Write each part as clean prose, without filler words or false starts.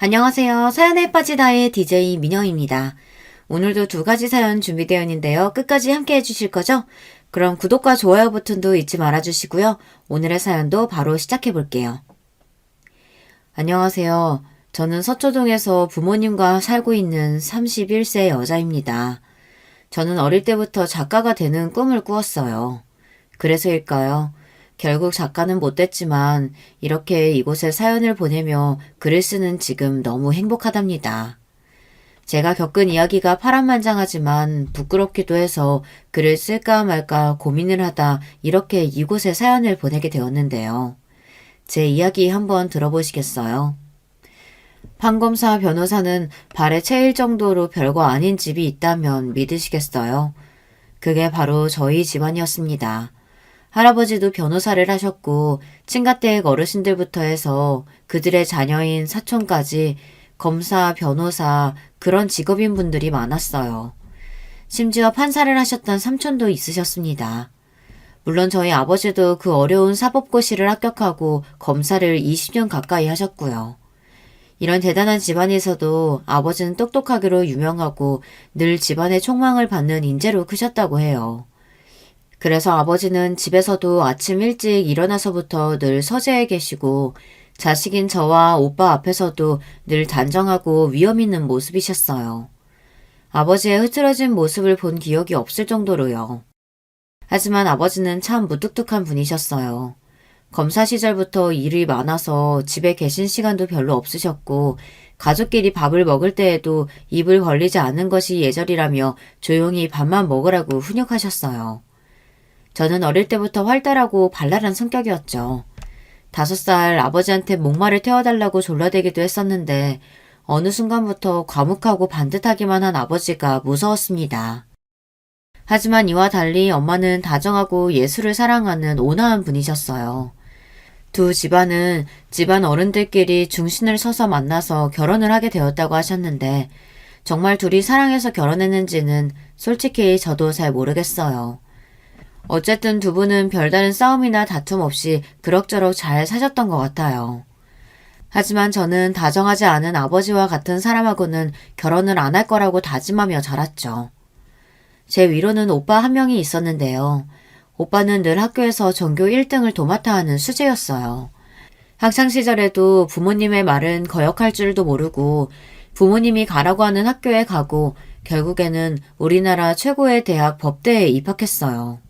안녕하세요. 사연에 빠지다의 DJ 민영입니다. 오늘도 두 가지 사연 준비되어 있는데요. 끝까지 함께 해주실 거죠? 그럼 구독과 좋아요 버튼도 잊지 말아주시고요. 오늘의 사연도 바로 시작해 볼게요. 안녕하세요. 저는 서초동에서 부모님과 살고 있는 31세 여자입니다. 저는 어릴 때부터 작가가 되는 꿈을 꾸었어요. 그래서일까요? 결국 작가는 못 됐지만 이렇게 이곳에 사연을 보내며 글을 쓰는 지금 너무 행복하답니다. 제가 겪은 이야기가 파란만장하지만 부끄럽기도 해서 글을 쓸까 말까 고민을 하다 이렇게 이곳에 사연을 보내게 되었는데요. 제 이야기 한번 들어보시겠어요? 판검사 변호사는 발에 채일 정도로 별거 아닌 집이 있다면 믿으시겠어요? 그게 바로 저희 집안이었습니다. 할아버지도 변호사를 하셨고 친가댁 어르신들부터 해서 그들의 자녀인 사촌까지 검사, 변호사 그런 직업인 분들이 많았어요. 심지어 판사를 하셨던 삼촌도 있으셨습니다. 물론 저희 아버지도 그 어려운 사법고시를 합격하고 검사를 20년 가까이 하셨고요. 이런 대단한 집안에서도 아버지는 똑똑하기로 유명하고 늘 집안의 촉망을 받는 인재로 크셨다고 해요. 그래서 아버지는 집에서도 아침 일찍 일어나서부터 늘 서재에 계시고 자식인 저와 오빠 앞에서도 늘 단정하고 위험 있는 모습이셨어요. 아버지의 흐트러진 모습을 본 기억이 없을 정도로요. 하지만 아버지는 참 무뚝뚝한 분이셨어요. 검사 시절부터 일이 많아서 집에 계신 시간도 별로 없으셨고 가족끼리 밥을 먹을 때에도 입을 벌리지 않는 것이 예절이라며 조용히 밥만 먹으라고 훈육하셨어요. 저는 어릴 때부터 활달하고 발랄한 성격이었죠. 5살 아버지한테 목마를 태워달라고 졸라대기도 했었는데 어느 순간부터 과묵하고 반듯하기만 한 아버지가 무서웠습니다. 하지만 이와 달리 엄마는 다정하고 예술을 사랑하는 온화한 분이셨어요. 두 집안은 집안 어른들끼리 중심을 서서 만나서 결혼을 하게 되었다고 하셨는데 정말 둘이 사랑해서 결혼했는지는 솔직히 저도 잘 모르겠어요. 어쨌든 두 분은 별다른 싸움이나 다툼 없이 그럭저럭 잘 사셨던 것 같아요. 하지만 저는 다정하지 않은 아버지와 같은 사람하고는 결혼을 안 할 거라고 다짐하며 자랐죠. 제 위로는 오빠 한 명이 있었는데요. 오빠는 늘 학교에서 전교 1등을 도맡아 하는 수재였어요. 학창시절에도 부모님의 말은 거역할 줄도 모르고 부모님이 가라고 하는 학교에 가고 결국에는 우리나라 최고의 대학 법대에 입학했어요.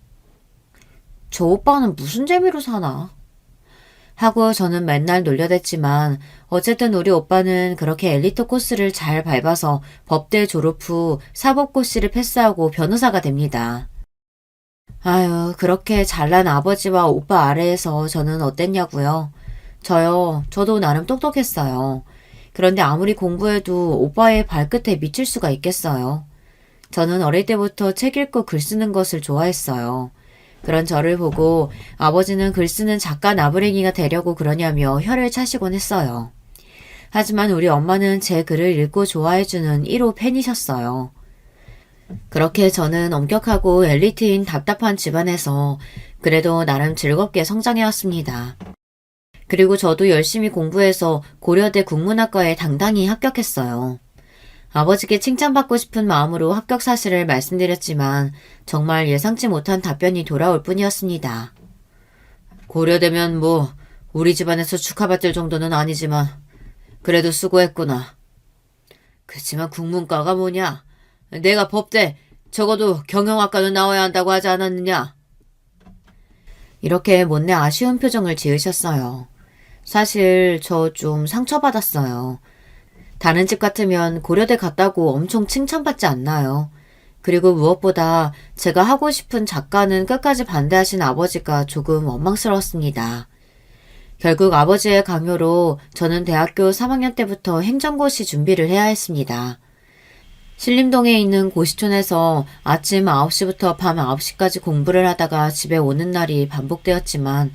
저 오빠는 무슨 재미로 사나? 하고 저는 맨날 놀려댔지만 어쨌든 우리 오빠는 그렇게 엘리트 코스를 잘 밟아서 법대 졸업 후 사법고시를 패스하고 변호사가 됩니다. 아유, 그렇게 잘난 아버지와 오빠 아래에서 저는 어땠냐고요? 저도 나름 똑똑했어요. 그런데 아무리 공부해도 오빠의 발끝에 미칠 수가 있겠어요. 저는 어릴 때부터 책 읽고 글 쓰는 것을 좋아했어요. 그런 저를 보고 아버지는 글 쓰는 작가 나부랭이가 되려고 그러냐며 혀를 차시곤 했어요. 하지만 우리 엄마는 제 글을 읽고 좋아해주는 1호 팬이셨어요. 그렇게 저는 엄격하고 엘리트인 답답한 집안에서 그래도 나름 즐겁게 성장해왔습니다. 그리고 저도 열심히 공부해서 고려대 국문학과에 당당히 합격했어요. 아버지께 칭찬받고 싶은 마음으로 합격 사실을 말씀드렸지만 정말 예상치 못한 답변이 돌아올 뿐이었습니다. 고려되면 뭐 우리 집안에서 축하받을 정도는 아니지만 그래도 수고했구나. 그치만 국문과가 뭐냐? 내가 법대 적어도 경영학과는 나와야 한다고 하지 않았느냐? 이렇게 못내 아쉬운 표정을 지으셨어요. 사실 저 좀 상처받았어요. 다른 집 같으면 고려대 갔다고 엄청 칭찬받지 않나요? 그리고 무엇보다 제가 하고 싶은 작가는 끝까지 반대하신 아버지가 조금 원망스러웠습니다. 결국 아버지의 강요로 저는 대학교 3학년 때부터 행정고시 준비를 해야 했습니다. 신림동에 있는 고시촌에서 아침 9시부터 밤 9시까지 공부를 하다가 집에 오는 날이 반복되었지만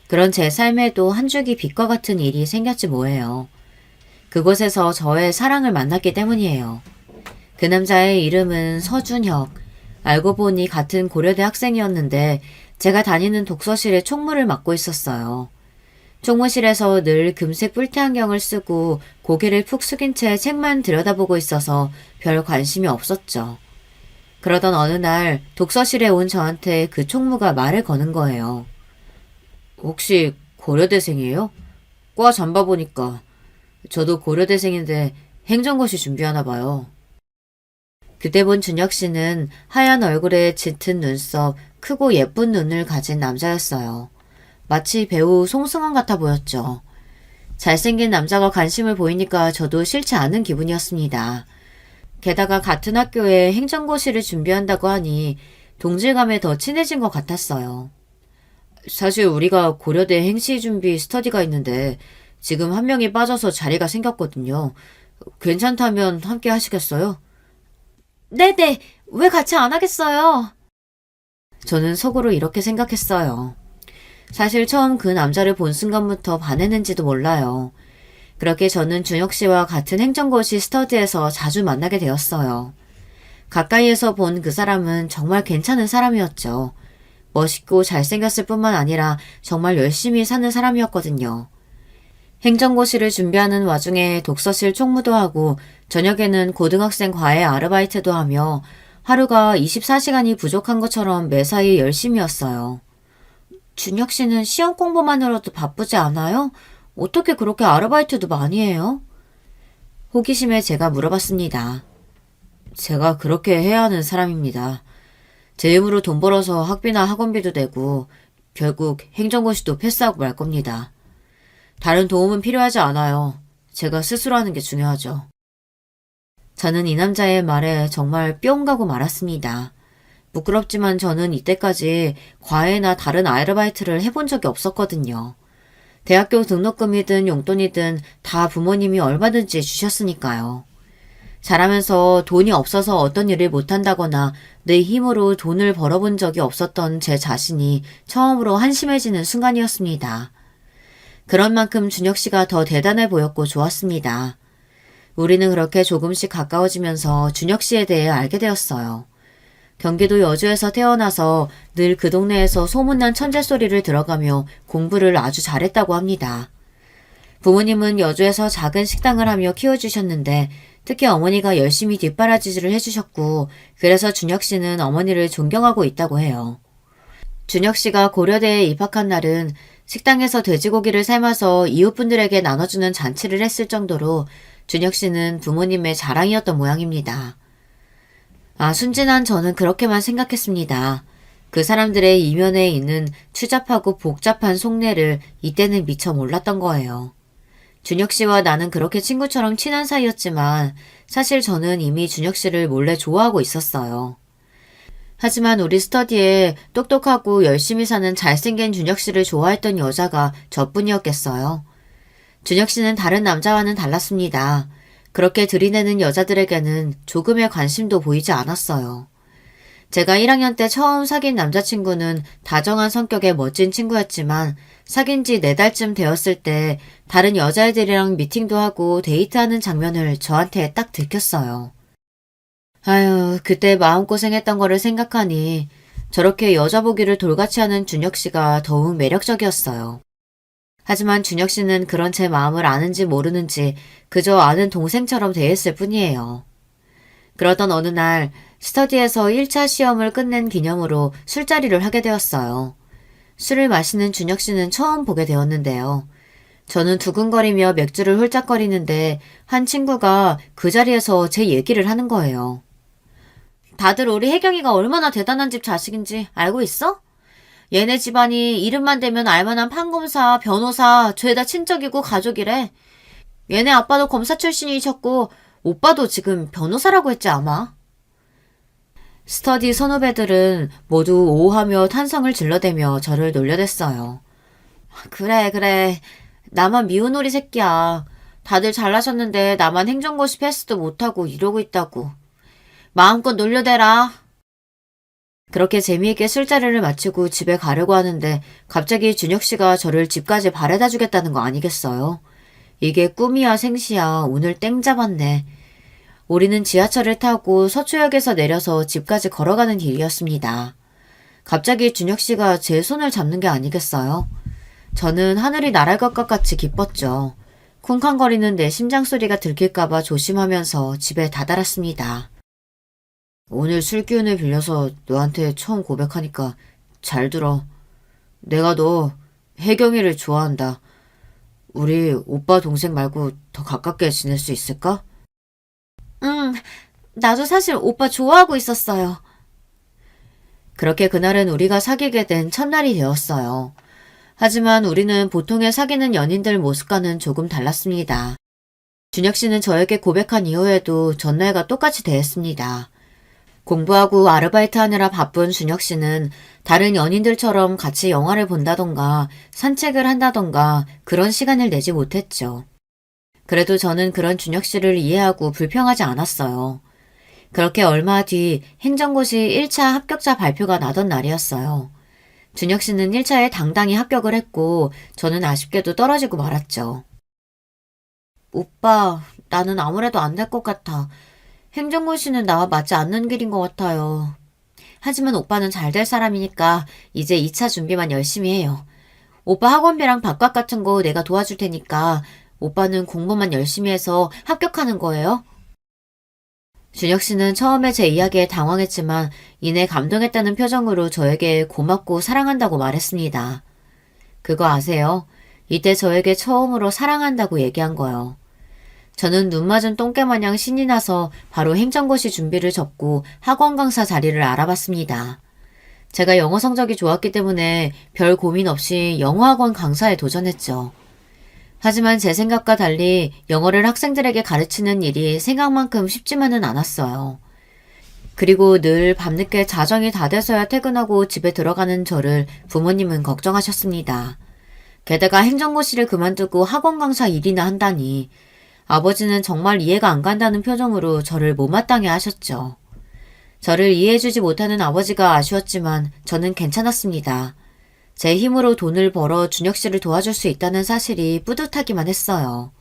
그런 제 삶에도 한 줄기 빛과 같은 일이 생겼지 뭐예요. 그곳에서 저의 사랑을 만났기 때문이에요. 그 남자의 이름은 서준혁. 알고 보니 같은 고려대 학생이었는데 제가 다니는 독서실에 총무를 맡고 있었어요. 총무실에서 늘 금색 뿔테 안경을 쓰고 고개를 푹 숙인 채 책만 들여다보고 있어서 별 관심이 없었죠. 그러던 어느 날 독서실에 온 저한테 그 총무가 말을 거는 거예요. 혹시 고려대생이에요? 과 잠바 보니까. 저도 고려대생인데 행정고시 준비하나 봐요. 그때 본 준혁 씨는 하얀 얼굴에 짙은 눈썹, 크고 예쁜 눈을 가진 남자였어요. 마치 배우 송승헌 같아 보였죠. 잘생긴 남자가 관심을 보이니까 저도 싫지 않은 기분이었습니다. 게다가 같은 학교에 행정고시를 준비한다고 하니 동질감에 더 친해진 것 같았어요. 사실 우리가 고려대 행시준비 스터디가 있는데 지금 한 명이 빠져서 자리가 생겼거든요. 괜찮다면 함께 하시겠어요? 네네, 왜 같이 안 하겠어요? 저는 속으로 이렇게 생각했어요. 사실 처음 그 남자를 본 순간부터 반했는지도 몰라요. 그렇게 저는 준혁 씨와 같은 행정고시 스터디에서 자주 만나게 되었어요. 가까이에서 본 그 사람은 정말 괜찮은 사람이었죠. 멋있고 잘생겼을 뿐만 아니라 정말 열심히 사는 사람이었거든요. 행정고시를 준비하는 와중에 독서실 총무도 하고 저녁에는 고등학생 과외 아르바이트도 하며 하루가 24시간이 부족한 것처럼 매사에 열심이었어요. 준혁 씨는 시험 공부만으로도 바쁘지 않아요? 어떻게 그렇게 아르바이트도 많이 해요? 호기심에 제가 물어봤습니다. 제가 그렇게 해야 하는 사람입니다. 제 힘으로 돈 벌어서 학비나 학원비도 내고 결국 행정고시도 패스하고 말 겁니다. 다른 도움은 필요하지 않아요. 제가 스스로 하는 게 중요하죠. 저는 이 남자의 말에 정말 뿅 가고 말았습니다. 부끄럽지만 저는 이때까지 과외나 다른 아르바이트를 해본 적이 없었거든요. 대학교 등록금이든 용돈이든 다 부모님이 얼마든지 주셨으니까요. 자라면서 돈이 없어서 어떤 일을 못한다거나 내 힘으로 돈을 벌어본 적이 없었던 제 자신이 처음으로 한심해지는 순간이었습니다. 그런 만큼 준혁 씨가 더 대단해 보였고 좋았습니다. 우리는 그렇게 조금씩 가까워지면서 준혁 씨에 대해 알게 되었어요. 경기도 여주에서 태어나서 늘 그 동네에서 소문난 천재 소리를 들어가며 공부를 아주 잘했다고 합니다. 부모님은 여주에서 작은 식당을 하며 키워주셨는데 특히 어머니가 열심히 뒷바라지를 해주셨고 그래서 준혁 씨는 어머니를 존경하고 있다고 해요. 준혁 씨가 고려대에 입학한 날은 식당에서 돼지고기를 삶아서 이웃분들에게 나눠주는 잔치를 했을 정도로 준혁 씨는 부모님의 자랑이었던 모양입니다. 순진한 저는 그렇게만 생각했습니다. 그 사람들의 이면에 있는 추잡하고 복잡한 속내를 이때는 미처 몰랐던 거예요. 준혁 씨와 나는 그렇게 친구처럼 친한 사이였지만 사실 저는 이미 준혁 씨를 몰래 좋아하고 있었어요. 하지만 우리 스터디에 똑똑하고 열심히 사는 잘생긴 준혁 씨를 좋아했던 여자가 저뿐이었겠어요. 준혁 씨는 다른 남자와는 달랐습니다. 그렇게 들이대는 여자들에게는 조금의 관심도 보이지 않았어요. 제가 1학년 때 처음 사귄 남자친구는 다정한 성격의 멋진 친구였지만 사귄 지 4달쯤 되었을 때 다른 여자애들이랑 미팅도 하고 데이트하는 장면을 저한테 딱 들켰어요. 아유, 그때 마음고생했던 거를 생각하니 저렇게 여자 보기를 돌같이 하는 준혁 씨가 더욱 매력적이었어요. 하지만 준혁 씨는 그런 제 마음을 아는지 모르는지 그저 아는 동생처럼 대했을 뿐이에요. 그러던 어느 날 스터디에서 1차 시험을 끝낸 기념으로 술자리를 하게 되었어요. 술을 마시는 준혁 씨는 처음 보게 되었는데요. 저는 두근거리며 맥주를 홀짝거리는데 한 친구가 그 자리에서 제 얘기를 하는 거예요. 다들 우리 혜경이가 얼마나 대단한 집 자식인지 알고 있어? 얘네 집안이 이름만 대면 알만한 판검사, 변호사, 죄다 친척이고 가족이래. 얘네 아빠도 검사 출신이셨고 오빠도 지금 변호사라고 했지 아마. 스터디 선후배들은 모두 오호하며 탄성을 질러대며 저를 놀려댔어요. 그래. 나만 미운 오리 새끼야. 다들 잘나셨는데 나만 행정고시 패스도 못하고 이러고 있다고. 마음껏 놀려대라. 그렇게 재미있게 술자리를 마치고 집에 가려고 하는데 갑자기 준혁 씨가 저를 집까지 바래다 주겠다는 거 아니겠어요? 이게 꿈이야 생시야. 오늘 땡 잡았네. 우리는 지하철을 타고 서초역에서 내려서 집까지 걸어가는 길이었습니다. 갑자기 준혁 씨가 제 손을 잡는 게 아니겠어요? 저는 하늘이 날아갈 것 같이 기뻤죠. 쿵쾅거리는 내 심장 소리가 들킬까봐 조심하면서 집에 다다랐습니다. 오늘 술 기운을 빌려서 너한테 처음 고백하니까 잘 들어. 내가 너 혜경이를 좋아한다. 우리 오빠 동생 말고 더 가깝게 지낼 수 있을까? 응, 나도 사실 오빠 좋아하고 있었어요. 그렇게 그날은 우리가 사귀게 된 첫날이 되었어요. 하지만 우리는 보통의 사귀는 연인들 모습과는 조금 달랐습니다. 준혁 씨는 저에게 고백한 이후에도 전날과 똑같이 대했습니다. 공부하고 아르바이트 하느라 바쁜 준혁 씨는 다른 연인들처럼 같이 영화를 본다던가 산책을 한다던가 그런 시간을 내지 못했죠. 그래도 저는 그런 준혁 씨를 이해하고 불평하지 않았어요. 그렇게 얼마 뒤 행정고시 1차 합격자 발표가 나던 날이었어요. 준혁 씨는 1차에 당당히 합격을 했고 저는 아쉽게도 떨어지고 말았죠. 오빠, 나는 아무래도 안 될 것 같아. 행정고시는 나와 맞지 않는 길인 것 같아요. 하지만 오빠는 잘 될 사람이니까 이제 2차 준비만 열심히 해요. 오빠 학원비랑 밥값 같은 거 내가 도와줄 테니까 오빠는 공부만 열심히 해서 합격하는 거예요? 준혁 씨는 처음에 제 이야기에 당황했지만 이내 감동했다는 표정으로 저에게 고맙고 사랑한다고 말했습니다. 그거 아세요? 이때 저에게 처음으로 사랑한다고 얘기한 거요. 저는 눈 맞은 똥개 마냥 신이 나서 바로 행정고시 준비를 접고 학원 강사 자리를 알아봤습니다. 제가 영어 성적이 좋았기 때문에 별 고민 없이 영어학원 강사에 도전했죠. 하지만 제 생각과 달리 영어를 학생들에게 가르치는 일이 생각만큼 쉽지만은 않았어요. 그리고 늘 밤늦게 자정이 다 돼서야 퇴근하고 집에 들어가는 저를 부모님은 걱정하셨습니다. 게다가 행정고시를 그만두고 학원 강사 일이나 한다니 아버지는 정말 이해가 안 간다는 표정으로 저를 못마땅해 하셨죠. 저를 이해해주지 못하는 아버지가 아쉬웠지만 저는 괜찮았습니다. 제 힘으로 돈을 벌어 준혁 씨를 도와줄 수 있다는 사실이 뿌듯하기만 했어요.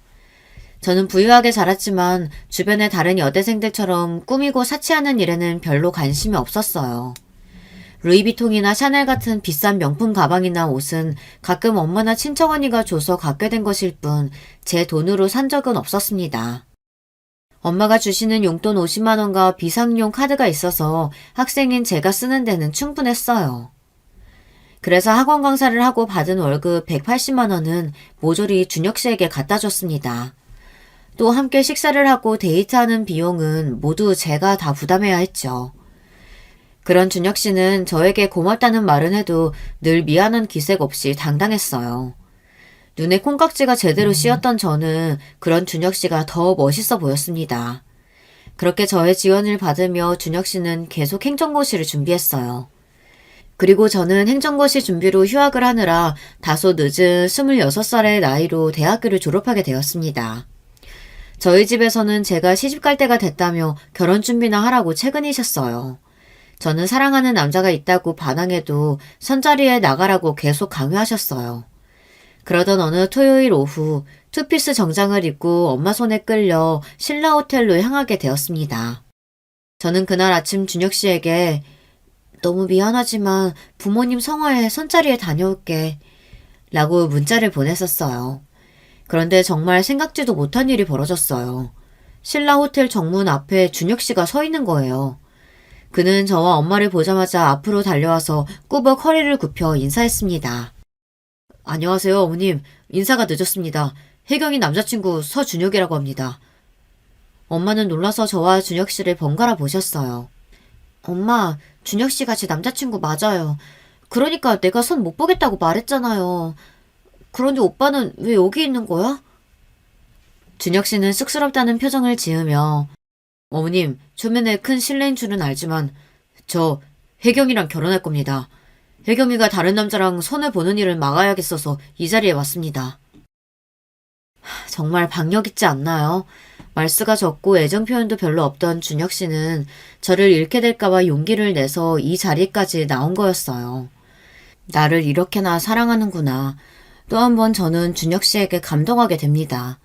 저는 부유하게 자랐지만 주변의 다른 여대생들처럼 꾸미고 사치하는 일에는 별로 관심이 없었어요. 루이비통이나 샤넬 같은 비싼 명품 가방이나 옷은 가끔 엄마나 친척 언니가 줘서 갖게 된 것일 뿐 제 돈으로 산 적은 없었습니다. 엄마가 주시는 용돈 50만 원과 비상용 카드가 있어서 학생인 제가 쓰는 데는 충분했어요. 그래서 학원 강사를 하고 받은 월급 180만 원은 모조리 준혁 씨에게 갖다 줬습니다. 또 함께 식사를 하고 데이트하는 비용은 모두 제가 다 부담해야 했죠. 그런 준혁 씨는 저에게 고맙다는 말은 해도 늘 미안한 기색 없이 당당했어요. 눈에 콩깍지가 제대로 씌었던 저는 그런 준혁 씨가 더 멋있어 보였습니다. 그렇게 저의 지원을 받으며 준혁 씨는 계속 행정고시를 준비했어요. 그리고 저는 행정고시 준비로 휴학을 하느라 다소 늦은 26살의 나이로 대학교를 졸업하게 되었습니다. 저희 집에서는 제가 시집갈 때가 됐다며 결혼 준비나 하라고 채근이셨어요. 저는 사랑하는 남자가 있다고 반항해도 선자리에 나가라고 계속 강요하셨어요. 그러던 어느 토요일 오후 투피스 정장을 입고 엄마 손에 끌려 신라 호텔로 향하게 되었습니다. 저는 그날 아침 준혁 씨에게 너무 미안하지만 부모님 성화에 선자리에 다녀올게 라고 문자를 보냈었어요. 그런데 정말 생각지도 못한 일이 벌어졌어요. 신라 호텔 정문 앞에 준혁 씨가 서 있는 거예요. 그는 저와 엄마를 보자마자 앞으로 달려와서 꾸벅 허리를 굽혀 인사했습니다. 안녕하세요, 어머님. 인사가 늦었습니다. 혜경이 남자친구 서준혁이라고 합니다. 엄마는 놀라서 저와 준혁 씨를 번갈아 보셨어요. 엄마, 준혁 씨가 제 남자친구 맞아요. 그러니까 내가 손 못 보겠다고 말했잖아요. 그런데 오빠는 왜 여기 있는 거야? 준혁 씨는 쑥스럽다는 표정을 지으며 어머님, 초면에 큰 실례인 줄은 알지만 저 혜경이랑 결혼할 겁니다. 혜경이가 다른 남자랑 손을 보는 일을 막아야겠어서 이 자리에 왔습니다. 정말 박력 있지 않나요? 말수가 적고 애정 표현도 별로 없던 준혁 씨는 저를 잃게 될까봐 용기를 내서 이 자리까지 나온 거였어요. 나를 이렇게나 사랑하는구나. 또 한 번 저는 준혁 씨에게 감동하게 됩니다.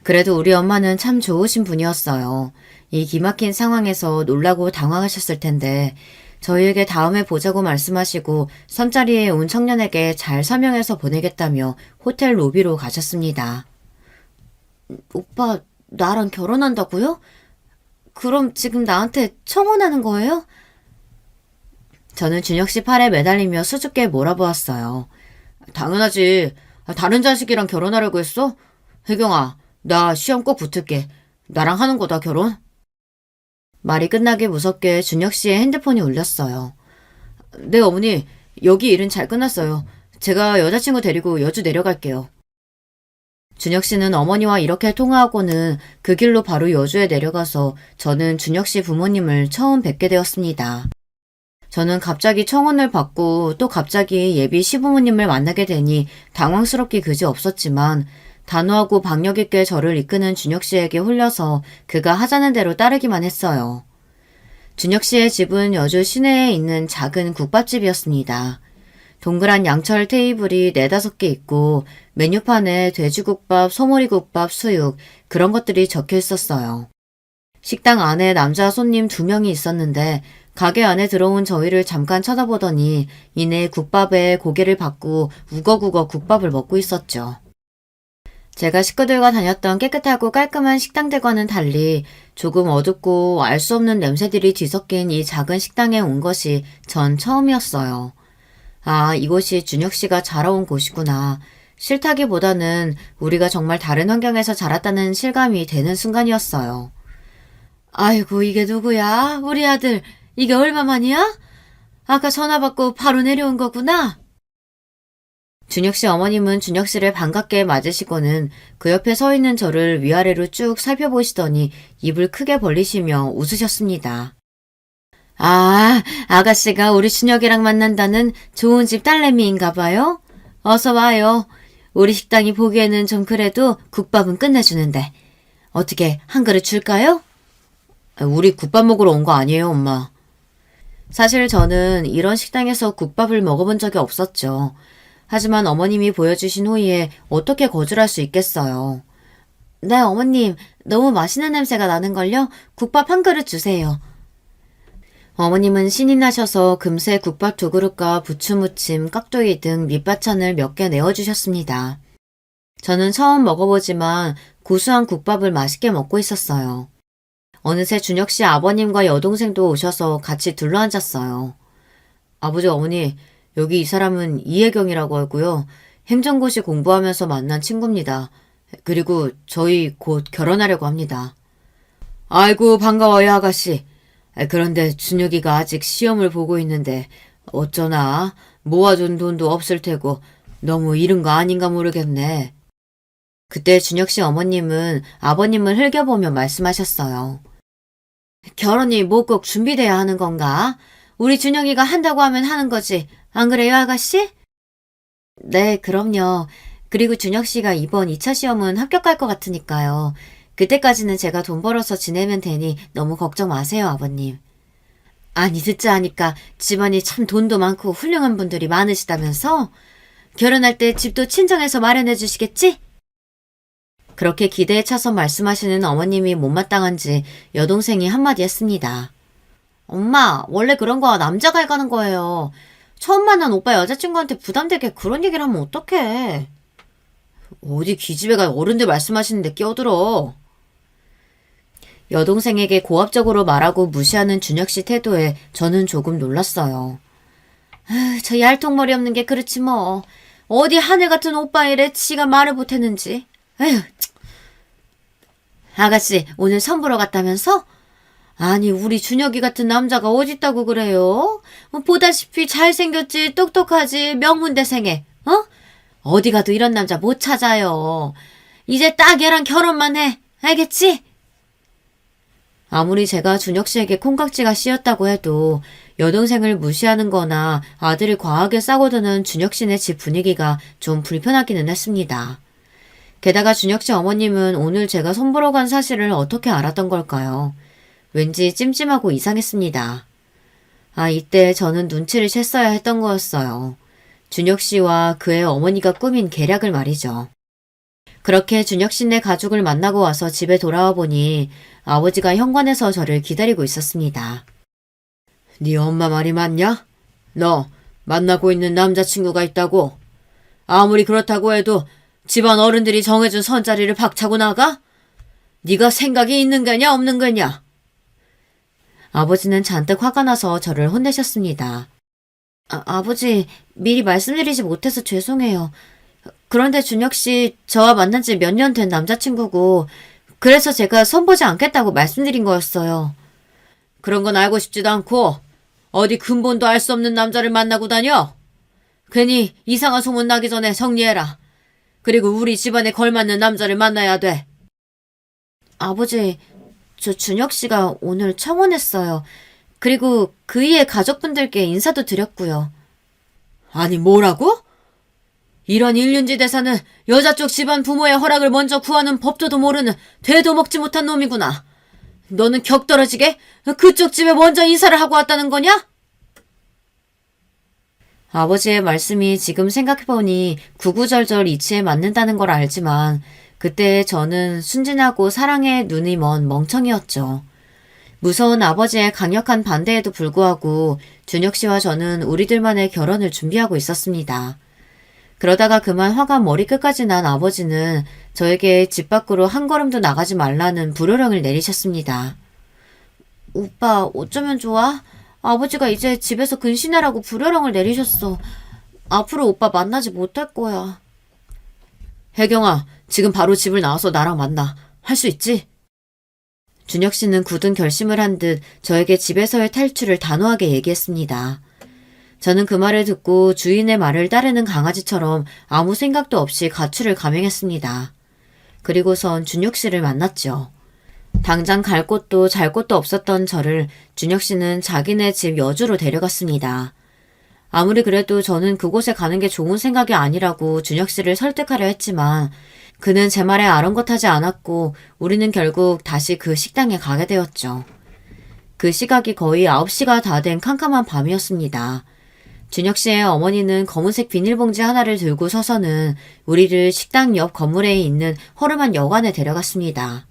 그래도 우리 엄마는 참 좋으신 분이었어요. 이 기막힌 상황에서 놀라고 당황하셨을 텐데 저희에게 다음에 보자고 말씀하시고 섬자리에 온 청년에게 잘 설명해서 보내겠다며 호텔 로비로 가셨습니다. 오빠, 나랑 결혼한다고요? 그럼 지금 나한테 청혼하는 거예요? 저는 준혁 씨 팔에 매달리며 수줍게 몰아보았어요. 당연하지. 다른 자식이랑 결혼하려고 했어? 혜경아, 나 시험 꼭 붙을게. 나랑 하는 거다, 결혼? 말이 끝나기 무섭게 준혁 씨의 핸드폰이 울렸어요. 네, 어머니. 여기 일은 잘 끝났어요. 제가 여자친구 데리고 여주 내려갈게요. 준혁 씨는 어머니와 이렇게 통화하고는 그 길로 바로 여주에 내려가서 저는 준혁 씨 부모님을 처음 뵙게 되었습니다. 저는 갑자기 청혼을 받고 또 갑자기 예비 시부모님을 만나게 되니 당황스럽기 그지 없었지만 단호하고 박력 있게 저를 이끄는 준혁 씨에게 홀려서 그가 하자는 대로 따르기만 했어요. 준혁 씨의 집은 여주 시내에 있는 작은 국밥집이었습니다. 동그란 양철 테이블이 4-5개 있고 메뉴판에 돼지국밥, 소머리국밥, 수육 그런 것들이 적혀 있었어요. 식당 안에 남자 손님 2명이 있었는데 가게 안에 들어온 저희를 잠깐 쳐다보더니 이내 국밥에 고개를 받고 우거우거 국밥을 먹고 있었죠. 제가 식구들과 다녔던 깨끗하고 깔끔한 식당들과는 달리 조금 어둡고 알 수 없는 냄새들이 뒤섞인 이 작은 식당에 온 것이 전 처음이었어요. 아, 이곳이 준혁 씨가 자라온 곳이구나. 싫다기보다는 우리가 정말 다른 환경에서 자랐다는 실감이 되는 순간이었어요. 아이고, 이게 누구야? 우리 아들, 이게 얼마만이야? 아까 전화 받고 바로 내려온 거구나? 준혁 씨 어머님은 준혁 씨를 반갑게 맞으시고는 그 옆에 서 있는 저를 위아래로 쭉 살펴보시더니 입을 크게 벌리시며 웃으셨습니다. 아, 아가씨가 우리 준혁이랑 만난다는 좋은 집 딸내미인가 봐요? 어서 와요. 우리 식당이 보기에는 좀 그래도 국밥은 끝내주는데. 어떻게 한 그릇 줄까요? 우리 국밥 먹으러 온 거 아니에요, 엄마. 사실 저는 이런 식당에서 국밥을 먹어본 적이 없었죠. 하지만 어머님이 보여주신 호의에 어떻게 거절할 수 있겠어요. 네, 어머님. 너무 맛있는 냄새가 나는걸요? 국밥 한 그릇 주세요. 어머님은 신이 나셔서 금세 국밥 2그릇과 부추무침, 깍두기 등 밑반찬을 몇 개 내어주셨습니다. 저는 처음 먹어보지만 고소한 국밥을 맛있게 먹고 있었어요. 어느새 준혁 씨 아버님과 여동생도 오셔서 같이 둘러앉았어요. 아버지, 어머니, 여기 이 사람은 이혜경이라고 하고요. 행정고시 공부하면서 만난 친구입니다. 그리고 저희 곧 결혼하려고 합니다. 아이고, 반가워요, 아가씨. 그런데 준혁이가 아직 시험을 보고 있는데 어쩌나 모아둔 돈도 없을 테고 너무 이른 거 아닌가 모르겠네. 그때 준혁 씨 어머님은 아버님을 흘겨보며 말씀하셨어요. 결혼이 뭐 꼭 준비돼야 하는 건가? 우리 준혁이가 한다고 하면 하는 거지. 안 그래요, 아가씨? 네, 그럼요. 그리고 준혁 씨가 이번 2차 시험은 합격할 것 같으니까요. 그때까지는 제가 돈 벌어서 지내면 되니 너무 걱정 마세요, 아버님. 아니, 듣자 하니까 집안이 참 돈도 많고 훌륭한 분들이 많으시다면서? 결혼할 때 집도 친정에서 마련해 주시겠지? 그렇게 기대에 차서 말씀하시는 어머님이 못마땅한지 여동생이 한마디 했습니다. 엄마, 원래 그런 거 남자가 해가는 거예요. 처음 만난 오빠 여자친구한테 부담되게 그런 얘기를 하면 어떡해. 어디 기집애가 어른들 말씀하시는데 끼어들어. 여동생에게 고압적으로 말하고 무시하는 준혁 씨 태도에 저는 조금 놀랐어요. 저 얄통머리 없는 게 그렇지 뭐. 어디 하늘 같은 오빠 이래 지가 말을 못했는지. 에휴. 아가씨, 오늘 선 보러 갔다면서? 아니, 우리 준혁이 같은 남자가 어딨다고 그래요? 보다시피 잘생겼지, 똑똑하지, 명문대생에, 어? 어디 가도 이런 남자 못 찾아요. 이제 딱 얘랑 결혼만 해. 알겠지? 아무리 제가 준혁 씨에게 콩깍지가 씌었다고 해도 여동생을 무시하는 거나 아들을 과하게 싸고드는 준혁 씨네 집 분위기가 좀 불편하기는 했습니다. 게다가 준혁 씨 어머님은 오늘 제가 손보러 간 사실을 어떻게 알았던 걸까요? 왠지 찜찜하고 이상했습니다. 아, 이때 저는 눈치를 챘어야 했던 거였어요. 준혁 씨와 그의 어머니가 꾸민 계략을 말이죠. 그렇게 준혁 씨네 가족을 만나고 와서 집에 돌아와 보니 아버지가 현관에서 저를 기다리고 있었습니다. 네 엄마 말이 맞냐? 너 만나고 있는 남자친구가 있다고? 아무리 그렇다고 해도 집안 어른들이 정해준 선자리를 박차고 나가? 네가 생각이 있는 거냐 없는 거냐? 아버지는 잔뜩 화가 나서 저를 혼내셨습니다. 아버지, 미리 말씀드리지 못해서 죄송해요. 그런데 준혁 씨, 저와 만난 지 몇 년 된 남자친구고, 그래서 제가 손보지 않겠다고 말씀드린 거였어요. 그런 건 알고 싶지도 않고, 어디 근본도 알 수 없는 남자를 만나고 다녀? 괜히 이상한 소문 나기 전에 정리해라. 그리고 우리 집안에 걸맞는 남자를 만나야 돼. 아버지, 저 준혁 씨가 오늘 청혼했어요. 그리고 그이의 가족분들께 인사도 드렸고요. 아니, 뭐라고? 이런 일륜지 대사는 여자 쪽 집안 부모의 허락을 먼저 구하는 법도도 모르는 되도 먹지 못한 놈이구나. 너는 격떨어지게 그쪽 집에 먼저 인사를 하고 왔다는 거냐? 아버지의 말씀이 지금 생각해보니 구구절절 이치에 맞는다는 걸 알지만 그때 저는 순진하고 사랑에 눈이 먼 멍청이였죠. 무서운 아버지의 강력한 반대에도 불구하고 준혁 씨와 저는 우리들만의 결혼을 준비하고 있었습니다. 그러다가 그만 화가 머리끝까지 난 아버지는 저에게 집 밖으로 한 걸음도 나가지 말라는 불호령을 내리셨습니다. 오빠, 어쩌면 좋아? 아버지가 이제 집에서 근신하라고 불호령을 내리셨어. 앞으로 오빠 만나지 못할 거야. 혜경아, 지금 바로 집을 나와서 나랑 만나. 할 수 있지? 준혁 씨는 굳은 결심을 한 듯 저에게 집에서의 탈출을 단호하게 얘기했습니다. 저는 그 말을 듣고 주인의 말을 따르는 강아지처럼 아무 생각도 없이 가출을 감행했습니다. 그리고선 준혁 씨를 만났죠. 당장 갈 곳도 잘 곳도 없었던 저를 준혁 씨는 자기네 집 여주로 데려갔습니다. 아무리 그래도 저는 그곳에 가는 게 좋은 생각이 아니라고 준혁 씨를 설득하려 했지만 그는 제 말에 아랑곳하지 않았고 우리는 결국 다시 그 식당에 가게 되었죠. 그 시각이 거의 9시가 다 된 캄캄한 밤이었습니다. 준혁 씨의 어머니는 검은색 비닐봉지 하나를 들고 서서는 우리를 식당 옆 건물에 있는 허름한 여관에 데려갔습니다.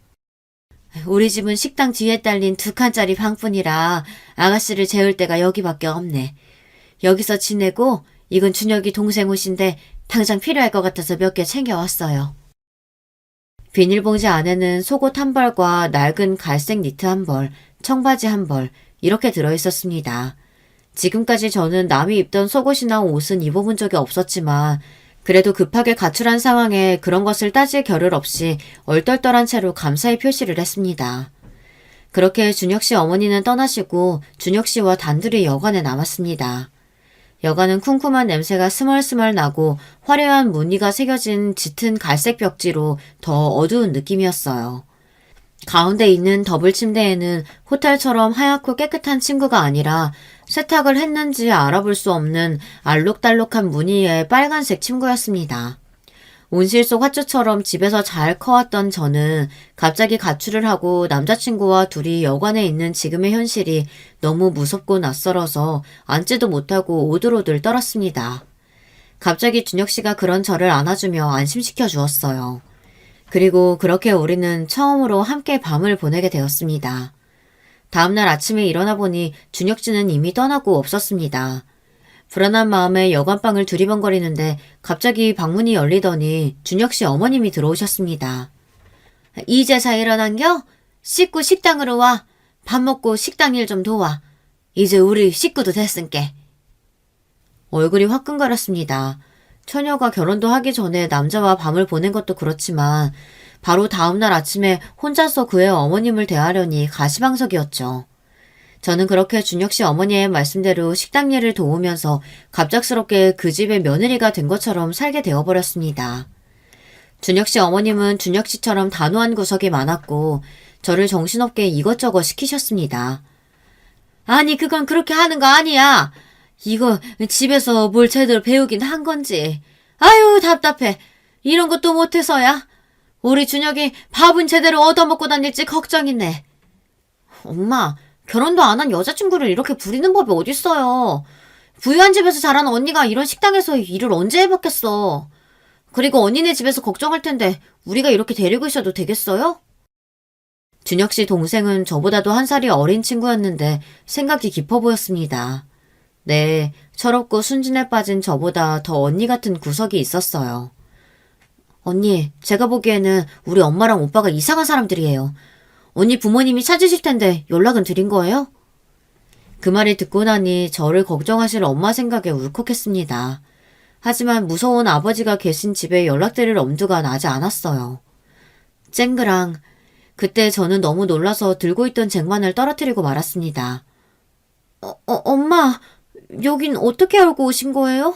우리 집은 식당 뒤에 딸린 2칸짜리 방뿐이라 아가씨를 재울 데가 여기밖에 없네. 여기서 지내고 이건 준혁이 동생 옷인데 당장 필요할 것 같아서 몇 개 챙겨왔어요. 비닐봉지 안에는 속옷 한 벌과 낡은 갈색 니트 한 벌, 청바지 한 벌 이렇게 들어있었습니다. 지금까지 저는 남이 입던 속옷이나 옷은 입어본 적이 없었지만 그래도 급하게 가출한 상황에 그런 것을 따질 겨를 없이 얼떨떨한 채로 감사의 표시를 했습니다. 그렇게 준혁 씨 어머니는 떠나시고 준혁 씨와 단둘이 여관에 남았습니다. 여관은 쿰쿰한 냄새가 스멀스멀 나고 화려한 무늬가 새겨진 짙은 갈색 벽지로 더 어두운 느낌이었어요. 가운데 있는 더블 침대에는 호텔처럼 하얗고 깨끗한 침구가 아니라 세탁을 했는지 알아볼 수 없는 알록달록한 무늬의 빨간색 침구였습니다. 온실 속 화초처럼 집에서 잘 커왔던 저는 갑자기 가출을 하고 남자친구와 둘이 여관에 있는 지금의 현실이 너무 무섭고 낯설어서 앉지도 못하고 오들오들 떨었습니다. 갑자기 준혁 씨가 그런 저를 안아주며 안심시켜 주었어요. 그리고 그렇게 우리는 처음으로 함께 밤을 보내게 되었습니다. 다음날 아침에 일어나 보니 준혁 씨는 이미 떠나고 없었습니다. 불안한 마음에 여관방을 두리번거리는데 갑자기 방문이 열리더니 준혁 씨 어머님이 들어오셨습니다. 이제서 일어난겨? 씻고 식당으로 와. 밥 먹고 식당 일 좀 도와. 이제 우리 식구도 됐은께. 얼굴이 화끈거렸습니다. 처녀가 결혼도 하기 전에 남자와 밤을 보낸 것도 그렇지만 바로 다음날 아침에 혼자서 그의 어머님을 대하려니 가시방석이었죠. 저는 그렇게 준혁 씨 어머니의 말씀대로 식당 일을 도우면서 갑작스럽게 그 집의 며느리가 된 것처럼 살게 되어버렸습니다. 준혁 씨 어머님은 준혁 씨처럼 단호한 구석이 많았고 저를 정신없게 이것저것 시키셨습니다. 아니 그건 그렇게 하는 거 아니야. 이거 집에서 뭘 제대로 배우긴 한 건지. 아유 답답해. 이런 것도 못해서야. 우리 준혁이 밥은 제대로 얻어먹고 다닐지 걱정이네. 엄마, 결혼도 안 한 여자친구를 이렇게 부리는 법이 어딨어요. 부유한 집에서 자란 언니가 이런 식당에서 일을 언제 해봤겠어. 그리고 언니네 집에서 걱정할 텐데 우리가 이렇게 데리고 있어도 되겠어요? 준혁 씨 동생은 저보다도 한 살이 어린 친구였는데 생각이 깊어 보였습니다. 네, 철없고 순진에 빠진 저보다 더 언니 같은 구석이 있었어요. 언니, 제가 보기에는 우리 엄마랑 오빠가 이상한 사람들이에요. 언니 부모님이 찾으실 텐데 연락은 드린 거예요? 그 말을 듣고 나니 저를 걱정하실 엄마 생각에 울컥했습니다. 하지만 무서운 아버지가 계신 집에 연락드릴 엄두가 나지 않았어요. 쨍그랑. 그때 저는 너무 놀라서 들고 있던 쟁반을 떨어뜨리고 말았습니다. 엄마, 여긴 어떻게 알고 오신 거예요?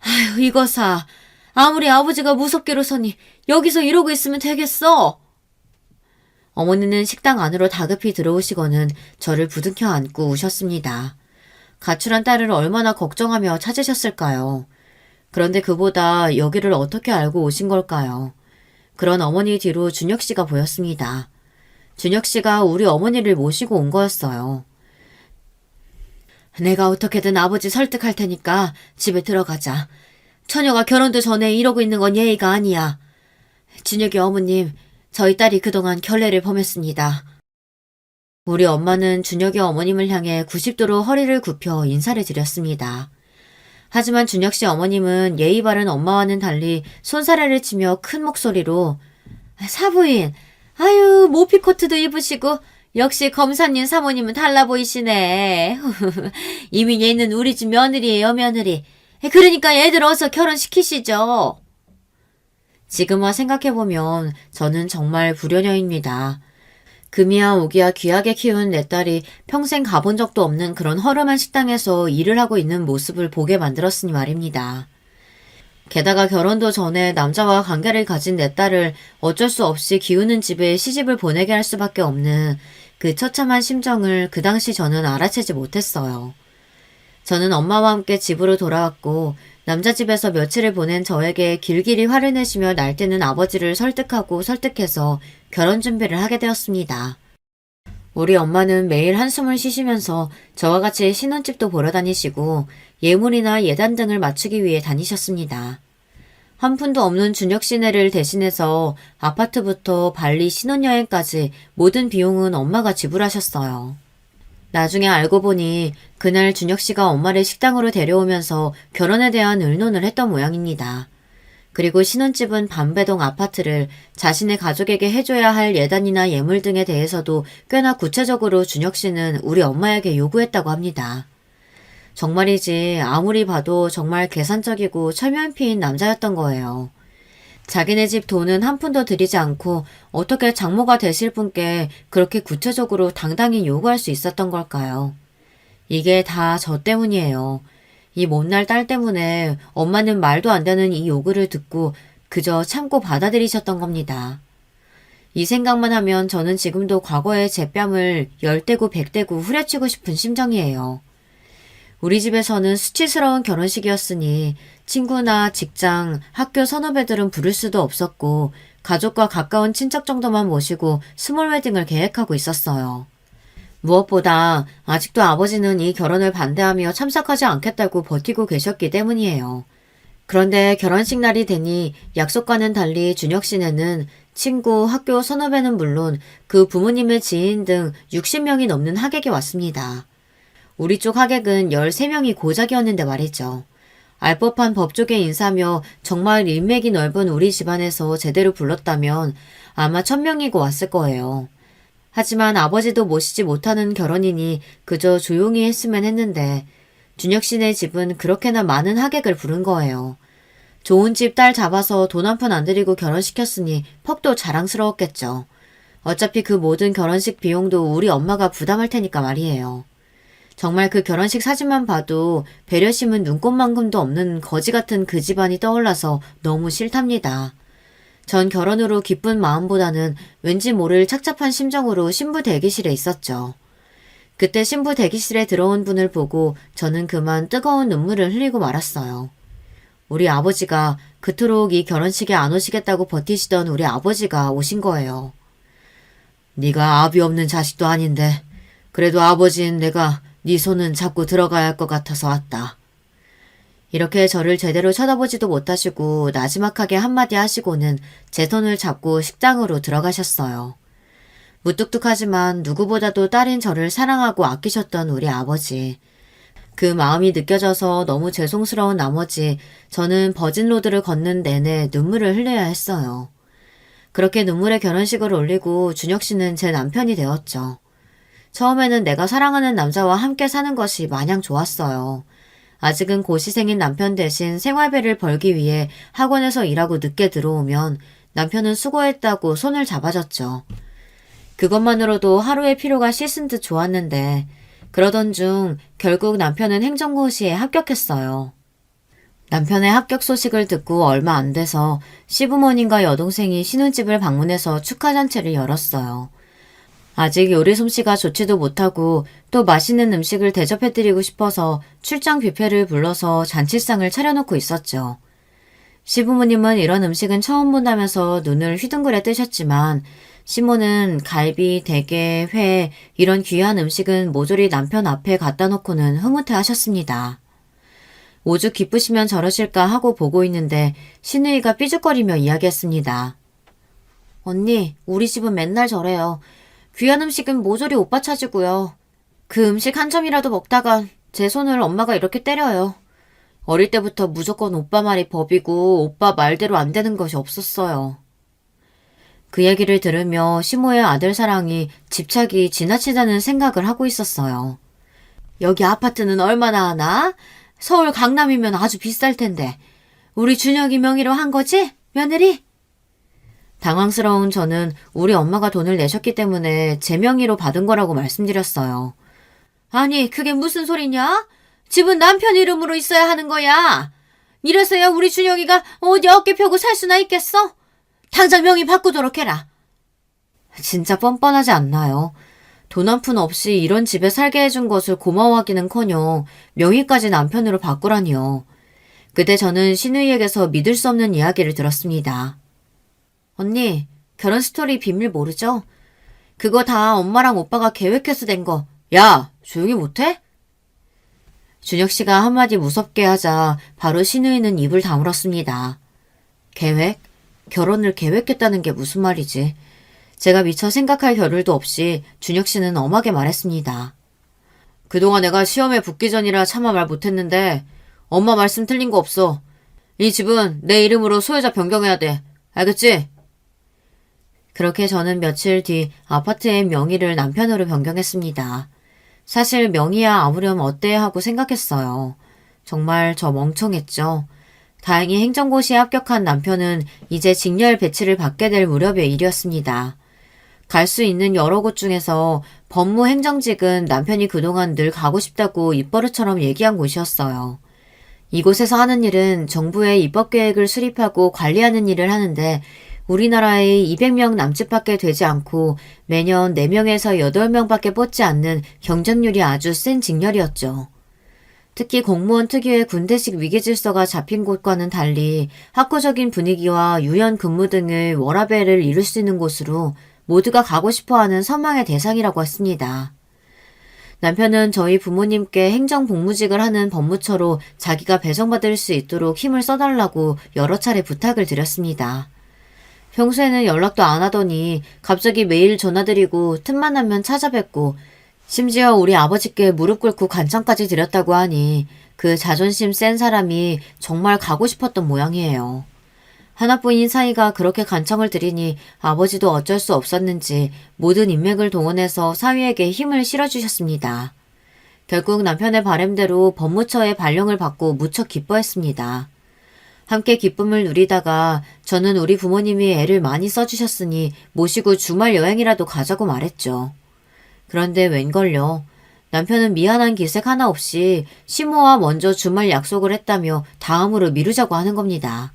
아휴, 이거사. 아무리 아버지가 무섭게로서니 여기서 이러고 있으면 되겠어. 어머니는 식당 안으로 다급히 들어오시고는 저를 부둥켜 안고 우셨습니다. 가출한 딸을 얼마나 걱정하며 찾으셨을까요? 그런데 그보다 여기를 어떻게 알고 오신 걸까요? 그런 어머니 뒤로 준혁 씨가 보였습니다. 준혁 씨가 우리 어머니를 모시고 온 거였어요. 내가 어떻게든 아버지 설득할 테니까 집에 들어가자. 처녀가 결혼도 전에 이러고 있는 건 예의가 아니야. 준혁이 어머님, 저희 딸이 그동안 결례를 범했습니다. 우리 엄마는 준혁이 어머님을 향해 90도로 허리를 굽혀 인사를 드렸습니다. 하지만 준혁 씨 어머님은 예의 바른 엄마와는 달리 손사래를 치며 큰 목소리로 사부인, 아유 모피코트도 입으시고 역시 검사님 사모님은 달라 보이시네. 이미 얘는 우리 집 며느리예요 며느리. 그러니까 애들 어서 결혼시키시죠. 지금 와 생각해보면 저는 정말 불효녀입니다. 금이야 오기야 귀하게 키운 내 딸이 평생 가본 적도 없는 그런 허름한 식당에서 일을 하고 있는 모습을 보게 만들었으니 말입니다. 게다가 결혼도 전에 남자와 관계를 가진 내 딸을 어쩔 수 없이 기우는 집에 시집을 보내게 할 수밖에 없는 그 처참한 심정을 그 당시 저는 알아채지 못했어요. 저는 엄마와 함께 집으로 돌아왔고 남자 집에서 며칠을 보낸 저에게 길길이 화를 내시며 날뛰는 아버지를 설득해서 결혼 준비를 하게 되었습니다. 우리 엄마는 매일 한숨을 쉬시면서 저와 같이 신혼집도 보러 다니시고 예물이나 예단 등을 맞추기 위해 다니셨습니다. 한 푼도 없는 준혁 씨네를 대신해서 아파트부터 발리 신혼여행까지 모든 비용은 엄마가 지불하셨어요. 나중에 알고 보니 그날 준혁 씨가 엄마를 식당으로 데려오면서 결혼에 대한 의논을 했던 모양입니다. 그리고 신혼집은 반배동 아파트를 자신의 가족에게 해줘야 할 예단이나 예물 등에 대해서도 꽤나 구체적으로 준혁 씨는 우리 엄마에게 요구했다고 합니다. 정말이지 아무리 봐도 정말 계산적이고 철면피인 남자였던 거예요. 자기네 집 돈은 한 푼도 들이지 않고 어떻게 장모가 되실 분께 그렇게 구체적으로 당당히 요구할 수 있었던 걸까요? 이게 다 저 때문이에요. 이 못날 딸 때문에 엄마는 말도 안 되는 이 요구를 듣고 그저 참고 받아들이셨던 겁니다. 이 생각만 하면 저는 지금도 과거의 제 뺨을 열대고 백대고 후려치고 싶은 심정이에요. 우리 집에서는 수치스러운 결혼식이었으니 친구나 직장, 학교 선후배들은 부를 수도 없었고 가족과 가까운 친척 정도만 모시고 스몰 웨딩을 계획하고 있었어요. 무엇보다 아직도 아버지는 이 결혼을 반대하며 참석하지 않겠다고 버티고 계셨기 때문이에요. 그런데 결혼식 날이 되니 약속과는 달리 준혁 씨네는 친구, 학교 선후배는 물론 그 부모님의 지인 등 60명이 넘는 하객이 왔습니다. 우리 쪽 하객은 13명이 고작이었는데 말이죠. 알 법한 법조계 인사며 정말 인맥이 넓은 우리 집안에서 제대로 불렀다면 아마 1000명이고 왔을 거예요. 하지만 아버지도 모시지 못하는 결혼이니 그저 조용히 했으면 했는데 준혁 씨네 집은 그렇게나 많은 하객을 부른 거예요. 좋은 집 딸 잡아서 돈 한 푼 안 들이고 결혼시켰으니 퍽도 자랑스러웠겠죠. 어차피 그 모든 결혼식 비용도 우리 엄마가 부담할 테니까 말이에요. 정말 그 결혼식 사진만 봐도 배려심은 눈꽃만큼도 없는 거지 같은 그 집안이 떠올라서 너무 싫답니다. 전 결혼으로 기쁜 마음보다는 왠지 모를 착잡한 심정으로 신부 대기실에 있었죠. 그때 신부 대기실에 들어온 분을 보고 저는 그만 뜨거운 눈물을 흘리고 말았어요. 우리 아버지가 그토록 이 결혼식에 안 오시겠다고 버티시던 우리 아버지가 오신 거예요. 네가 아비 없는 자식도 아닌데 그래도 아버지는 내가 네 손은 잡고 들어가야 할 것 같아서 왔다. 이렇게 저를 제대로 쳐다보지도 못하시고 나지막하게 한마디 하시고는 제 손을 잡고 식당으로 들어가셨어요. 무뚝뚝하지만 누구보다도 딸인 저를 사랑하고 아끼셨던 우리 아버지. 그 마음이 느껴져서 너무 죄송스러운 나머지 저는 버진로드를 걷는 내내 눈물을 흘려야 했어요. 그렇게 눈물의 결혼식을 올리고 준혁 씨는 제 남편이 되었죠. 처음에는 내가 사랑하는 남자와 함께 사는 것이 마냥 좋았어요. 아직은 고시생인 남편 대신 생활비를 벌기 위해 학원에서 일하고 늦게 들어오면 남편은 수고했다고 손을 잡아줬죠. 그것만으로도 하루의 피로가 씻은 듯 좋았는데 그러던 중 결국 남편은 행정고시에 합격했어요. 남편의 합격 소식을 듣고 얼마 안 돼서 시부모님과 여동생이 신혼집을 방문해서 축하잔치를 열었어요. 아직 요리 솜씨가 좋지도 못하고 또 맛있는 음식을 대접해드리고 싶어서 출장 뷔페를 불러서 잔치상을 차려놓고 있었죠. 시부모님은 이런 음식은 처음 본다면서 눈을 휘둥그레 뜨셨지만 시모는 갈비, 대게, 회 이런 귀한 음식은 모조리 남편 앞에 갖다 놓고는 흐뭇해 하셨습니다. 오죽 기쁘시면 저러실까 하고 보고 있는데 시누이가 삐죽거리며 이야기했습니다. 언니, 우리 집은 맨날 저래요. 귀한 음식은 모조리 오빠 차지고요. 그 음식 한 점이라도 먹다가 제 손을 엄마가 이렇게 때려요. 어릴 때부터 무조건 오빠 말이 법이고 오빠 말대로 안 되는 것이 없었어요. 그 얘기를 들으며 시모의 아들 사랑이 집착이 지나치다는 생각을 하고 있었어요. 여기 아파트는 얼마나 하나? 서울 강남이면 아주 비쌀 텐데. 우리 준혁이 명의로 한 거지? 며느리? 당황스러운 저는 우리 엄마가 돈을 내셨기 때문에 제 명의로 받은 거라고 말씀드렸어요. 아니, 그게 무슨 소리냐? 집은 남편 이름으로 있어야 하는 거야. 이래서야 우리 준혁이가 어디 어깨 펴고 살 수나 있겠어? 당장 명의 바꾸도록 해라. 진짜 뻔뻔하지 않나요? 돈 한 푼 없이 이런 집에 살게 해준 것을 고마워하기는커녕 명의까지 남편으로 바꾸라니요. 그때 저는 시누이에게서 믿을 수 없는 이야기를 들었습니다. 언니, 결혼 스토리 비밀 모르죠? 그거 다 엄마랑 오빠가 계획해서 된 거. 야, 조용히 못해? 준혁 씨가 한마디 무섭게 하자 바로 시누이는 입을 다물었습니다. 계획? 결혼을 계획했다는 게 무슨 말이지? 제가 미처 생각할 겨를도 없이 준혁 씨는 엄하게 말했습니다. 그동안 내가 시험에 붙기 전이라 차마 말 못했는데 엄마 말씀 틀린 거 없어. 이 집은 내 이름으로 소유자 변경해야 돼. 알겠지? 그렇게 저는 며칠 뒤 아파트의 명의를 남편으로 변경했습니다. 사실 명의야 아무렴 어때 하고 생각했어요. 정말 저 멍청했죠. 다행히 행정고시에 합격한 남편은 이제 직렬 배치를 받게 될 무렵의 일이었습니다. 갈 수 있는 여러 곳 중에서 법무행정직은 남편이 그동안 늘 가고 싶다고 입버릇처럼 얘기한 곳이었어요. 이곳에서 하는 일은 정부의 입법계획을 수립하고 관리하는 일을 하는데 우리나라의 200명 남짓밖에 되지 않고 매년 4명에서 8명밖에 뽑지 않는 경쟁률이 아주 센 직렬이었죠. 특히 공무원 특유의 군대식 위계질서가 잡힌 곳과는 달리 학구적인 분위기와 유연 근무 등의 워라밸을 이룰 수 있는 곳으로 모두가 가고 싶어하는 선망의 대상이라고 했습니다. 남편은 저희 부모님께 행정복무직을 하는 법무처로 자기가 배정받을 수 있도록 힘을 써달라고 여러 차례 부탁을 드렸습니다. 평소에는 연락도 안 하더니 갑자기 매일 전화드리고 틈만 나면 찾아뵙고 심지어 우리 아버지께 무릎 꿇고 간청까지 드렸다고 하니 그 자존심 센 사람이 정말 가고 싶었던 모양이에요. 하나뿐인 사이가 그렇게 간청을 드리니 아버지도 어쩔 수 없었는지 모든 인맥을 동원해서 사위에게 힘을 실어주셨습니다. 결국 남편의 바람대로 법무처의 발령을 받고 무척 기뻐했습니다. 함께 기쁨을 누리다가 저는 우리 부모님이 애를 많이 써주셨으니 모시고 주말 여행이라도 가자고 말했죠. 그런데 웬걸요. 남편은 미안한 기색 하나 없이 시모와 먼저 주말 약속을 했다며 다음으로 미루자고 하는 겁니다.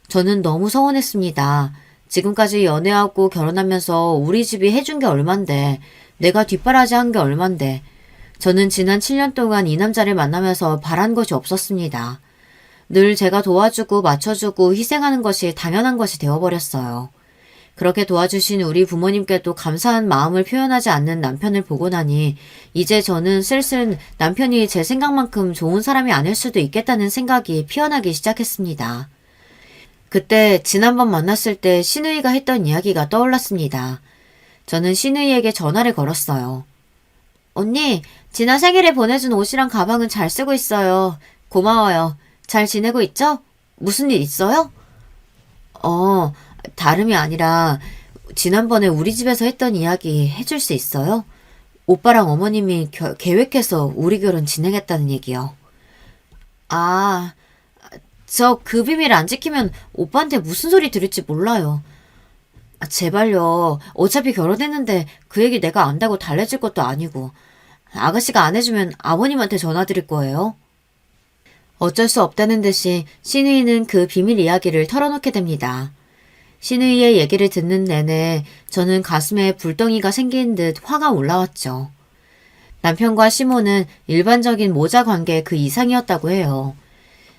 저는 너무 서운했습니다. 지금까지 연애하고 결혼하면서 우리 집이 해준 게 얼만데, 내가 뒷바라지 한 게 얼만데, 저는 지난 7년 동안 이 남자를 만나면서 바란 것이 없었습니다. 늘 제가 도와주고 맞춰주고 희생하는 것이 당연한 것이 되어버렸어요. 그렇게 도와주신 우리 부모님께도 감사한 마음을 표현하지 않는 남편을 보고 나니 이제 저는 슬슬 남편이 제 생각만큼 좋은 사람이 아닐 수도 있겠다는 생각이 피어나기 시작했습니다. 그때 지난번 만났을 때 시누이가 했던 이야기가 떠올랐습니다. 저는 신우이에게 전화를 걸었어요. 언니, 지난 생일에 보내준 옷이랑 가방은 잘 쓰고 있어요. 고마워요. 잘 지내고 있죠? 무슨 일 있어요? 어, 다름이 아니라 지난번에 우리 집에서 했던 이야기 해줄 수 있어요? 오빠랑 어머님이 계획해서 우리 결혼 진행했다는 얘기요. 아, 저 그 비밀 안 지키면 오빠한테 무슨 소리 들을지 몰라요. 제발요. 어차피 결혼했는데 그 얘기 내가 안다고 달래줄 것도 아니고. 아가씨가 안 해주면 아버님한테 전화드릴 거예요. 어쩔 수 없다는 듯이 신우이는 그 비밀 이야기를 털어놓게 됩니다. 신우이의 얘기를 듣는 내내 저는 가슴에 불덩이가 생긴 듯 화가 올라왔죠. 남편과 시모는 일반적인 모자 관계 그 이상이었다고 해요.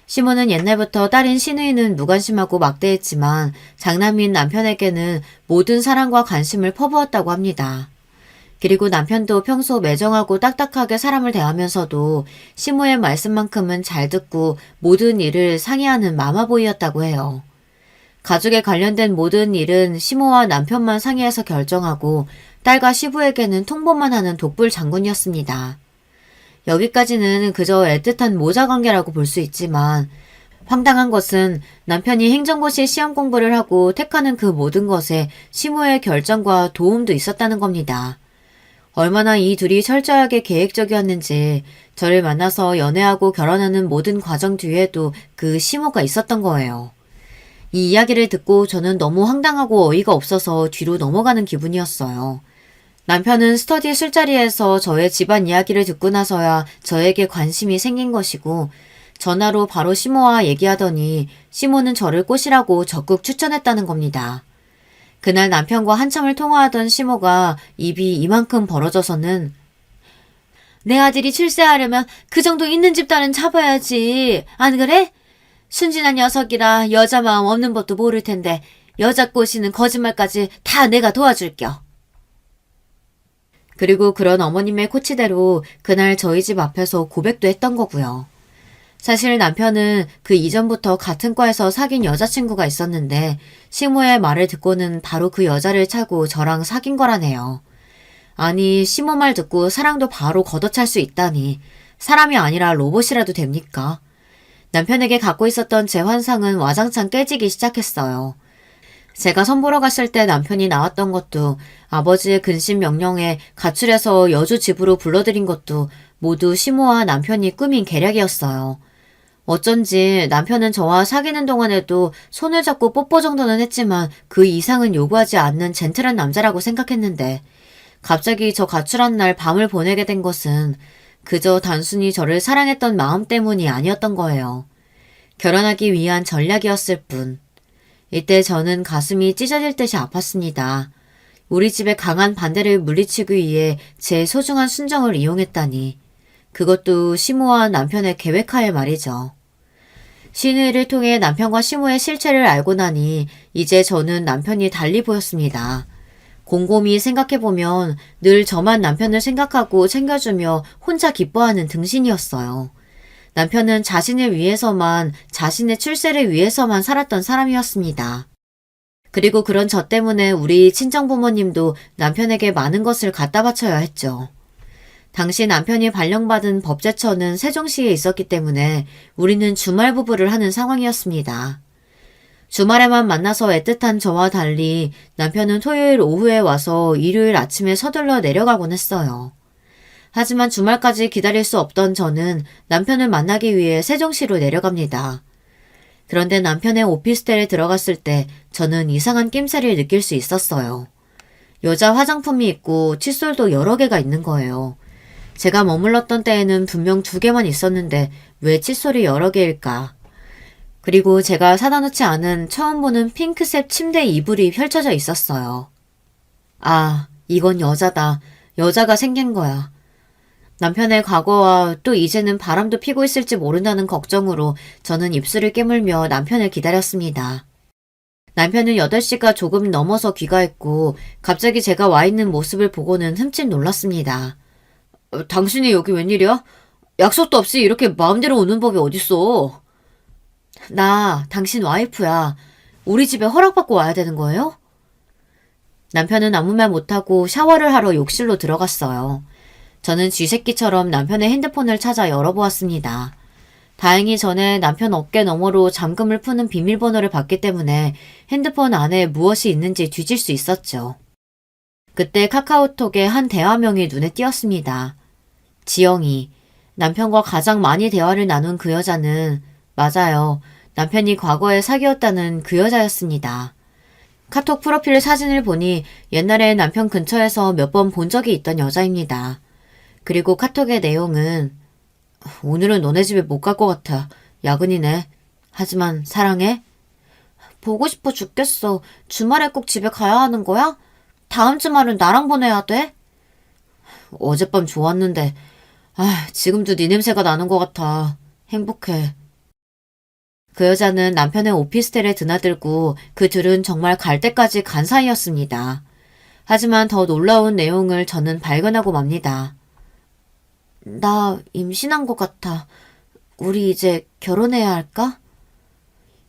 시모는 옛날부터 딸인 신우이는 무관심하고 막대했지만 장남인 남편에게는 모든 사랑과 관심을 퍼부었다고 합니다. 그리고 남편도 평소 매정하고 딱딱하게 사람을 대하면서도 시모의 말씀만큼은 잘 듣고 모든 일을 상의하는 마마보이였다고 해요. 가족에 관련된 모든 일은 시모와 남편만 상의해서 결정하고 딸과 시부에게는 통보만 하는 독불 장군이었습니다. 여기까지는 그저 애틋한 모자 관계라고 볼 수 있지만 황당한 것은 남편이 행정고시 시험 공부를 하고 택하는 그 모든 것에 시모의 결정과 도움도 있었다는 겁니다. 얼마나 이 둘이 철저하게 계획적이었는지 저를 만나서 연애하고 결혼하는 모든 과정 뒤에도 그 시모가 있었던 거예요. 이 이야기를 듣고 저는 너무 황당하고 어이가 없어서 뒤로 넘어가는 기분이었어요. 남편은 스터디 술자리에서 저의 집안 이야기를 듣고 나서야 저에게 관심이 생긴 것이고 전화로 바로 시모와 얘기하더니 시모는 저를 꼬시라고 적극 추천했다는 겁니다. 그날 남편과 한참을 통화하던 시모가 입이 이만큼 벌어져서는 내 아들이 출세하려면 그 정도 있는 집단은 잡아야지. 안 그래? 순진한 녀석이라 여자 마음 없는 것도 모를 텐데 여자 꼬시는 거짓말까지 다 내가 도와줄겨. 그리고 그런 어머님의 코치대로 그날 저희 집 앞에서 고백도 했던 거고요. 사실 남편은 그 이전부터 같은 과에서 사귄 여자친구가 있었는데 시모의 말을 듣고는 바로 그 여자를 차고 저랑 사귄 거라네요. 아니 시모 말 듣고 사랑도 바로 걷어찰 수 있다니 사람이 아니라 로봇이라도 됩니까? 남편에게 갖고 있었던 제 환상은 와장창 깨지기 시작했어요. 제가 선보러 갔을 때 남편이 나왔던 것도 아버지의 근심 명령에 가출해서 여주 집으로 불러들인 것도 모두 시모와 남편이 꾸민 계략이었어요. 어쩐지 남편은 저와 사귀는 동안에도 손을 잡고 뽀뽀 정도는 했지만 그 이상은 요구하지 않는 젠틀한 남자라고 생각했는데 갑자기 저 가출한 날 밤을 보내게 된 것은 그저 단순히 저를 사랑했던 마음 때문이 아니었던 거예요. 결혼하기 위한 전략이었을 뿐. 이때 저는 가슴이 찢어질 듯이 아팠습니다. 우리 집의 강한 반대를 물리치기 위해 제 소중한 순정을 이용했다니. 그것도 시모와 남편의 계획하에 말이죠. 신우이를 통해 남편과 시모의 실체를 알고 나니 이제 저는 남편이 달리 보였습니다. 곰곰이 생각해보면 늘 저만 남편을 생각하고 챙겨주며 혼자 기뻐하는 등신이었어요. 남편은 자신을 위해서만, 자신의 출세를 위해서만 살았던 사람이었습니다. 그리고 그런 저 때문에 우리 친정부모님도 남편에게 많은 것을 갖다 바쳐야 했죠. 당시 남편이 발령받은 법제처는 세종시에 있었기 때문에 우리는 주말 부부를 하는 상황이었습니다. 주말에만 만나서 애틋한 저와 달리 남편은 토요일 오후에 와서 일요일 아침에 서둘러 내려가곤 했어요. 하지만 주말까지 기다릴 수 없던 저는 남편을 만나기 위해 세종시로 내려갑니다. 그런데 남편의 오피스텔에 들어갔을 때 저는 이상한 낌새를 느낄 수 있었어요. 여자 화장품이 있고 칫솔도 여러 개가 있는 거예요. 제가 머물렀던 때에는 분명 2개만 있었는데 왜 칫솔이 여러 개일까? 그리고 제가 사다 놓지 않은 처음 보는 핑크색 침대 이불이 펼쳐져 있었어요. 아, 이건 여자다. 여자가 생긴 거야. 남편의 과거와 또 이제는 바람도 피고 있을지 모른다는 걱정으로 저는 입술을 깨물며 남편을 기다렸습니다. 남편은 8시가 조금 넘어서 귀가했고 갑자기 제가 와 있는 모습을 보고는 흠칫 놀랐습니다. 당신이 여기 웬일이야? 약속도 없이 이렇게 마음대로 오는 법이 어딨어? 나 당신 와이프야. 우리 집에 허락받고 와야 되는 거예요? 남편은 아무 말 못하고 샤워를 하러 욕실로 들어갔어요. 저는 쥐새끼처럼 남편의 핸드폰을 찾아 열어보았습니다. 다행히 전에 남편 어깨 너머로 잠금을 푸는 비밀번호를 봤기 때문에 핸드폰 안에 무엇이 있는지 뒤질 수 있었죠. 그때 카카오톡에 한 대화명이 눈에 띄었습니다. 지영이. 남편과 가장 많이 대화를 나눈 그 여자는 맞아요. 남편이 과거에 사귀었다는 그 여자였습니다. 카톡 프로필 사진을 보니 옛날에 남편 근처에서 몇 번 본 적이 있던 여자입니다. 그리고 카톡의 내용은 오늘은 너네 집에 못 갈 것 같아. 야근이네. 하지만 사랑해? 보고 싶어 죽겠어. 주말에 꼭 집에 가야 하는 거야? 다음 주말은 나랑 보내야 돼? 어젯밤 좋았는데 지금도 네 냄새가 나는 것 같아. 행복해. 그 여자는 남편의 오피스텔에 드나들고 그 둘은 정말 갈 때까지 간 사이였습니다. 하지만 더 놀라운 내용을 저는 발견하고 맙니다. 나 임신한 것 같아. 우리 이제 결혼해야 할까?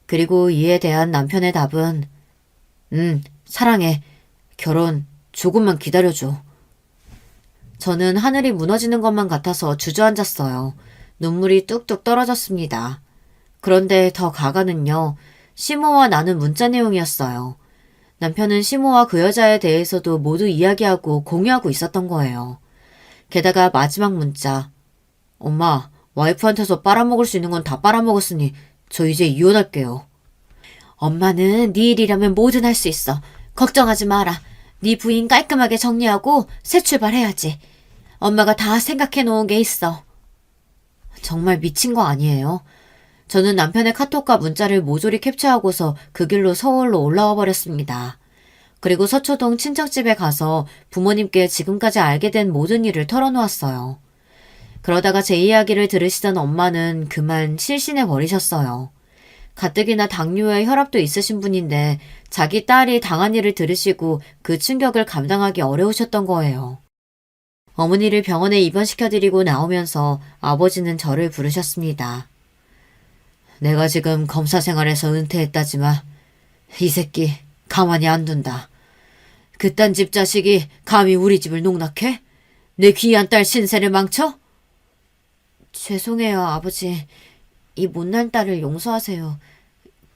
그리고 이에 대한 남편의 답은 사랑해. 결혼 조금만 기다려줘. 저는 하늘이 무너지는 것만 같아서 주저앉았어요. 눈물이 뚝뚝 떨어졌습니다. 그런데 더 가가는요. 시모와 나눈 문자 내용이었어요. 남편은 시모와 그 여자에 대해서도 모두 이야기하고 공유하고 있었던 거예요. 게다가 마지막 문자. 엄마, 와이프한테서 빨아먹을 수 있는 건 다 빨아먹었으니 저 이제 이혼할게요. 엄마는 네 일이라면 뭐든 할 수 있어. 걱정하지 마라. 네 부인 깔끔하게 정리하고 새 출발해야지. 엄마가 다 생각해 놓은 게 있어. 정말 미친 거 아니에요? 저는 남편의 카톡과 문자를 모조리 캡처하고서 그 길로 서울로 올라와 버렸습니다. 그리고 서초동 친척집에 가서 부모님께 지금까지 알게 된 모든 일을 털어놓았어요. 그러다가 제 이야기를 들으시던 엄마는 그만 실신해 버리셨어요. 가뜩이나 당뇨에 혈압도 있으신 분인데 자기 딸이 당한 일을 들으시고 그 충격을 감당하기 어려우셨던 거예요. 어머니를 병원에 입원시켜드리고 나오면서 아버지는 저를 부르셨습니다. 내가 지금 검사 생활에서 은퇴했다지만 이 새끼 가만히 안 둔다. 그딴 집 자식이 감히 우리 집을 농락해? 내 귀한 딸 신세를 망쳐? 죄송해요, 아버지. 이 못난 딸을 용서하세요.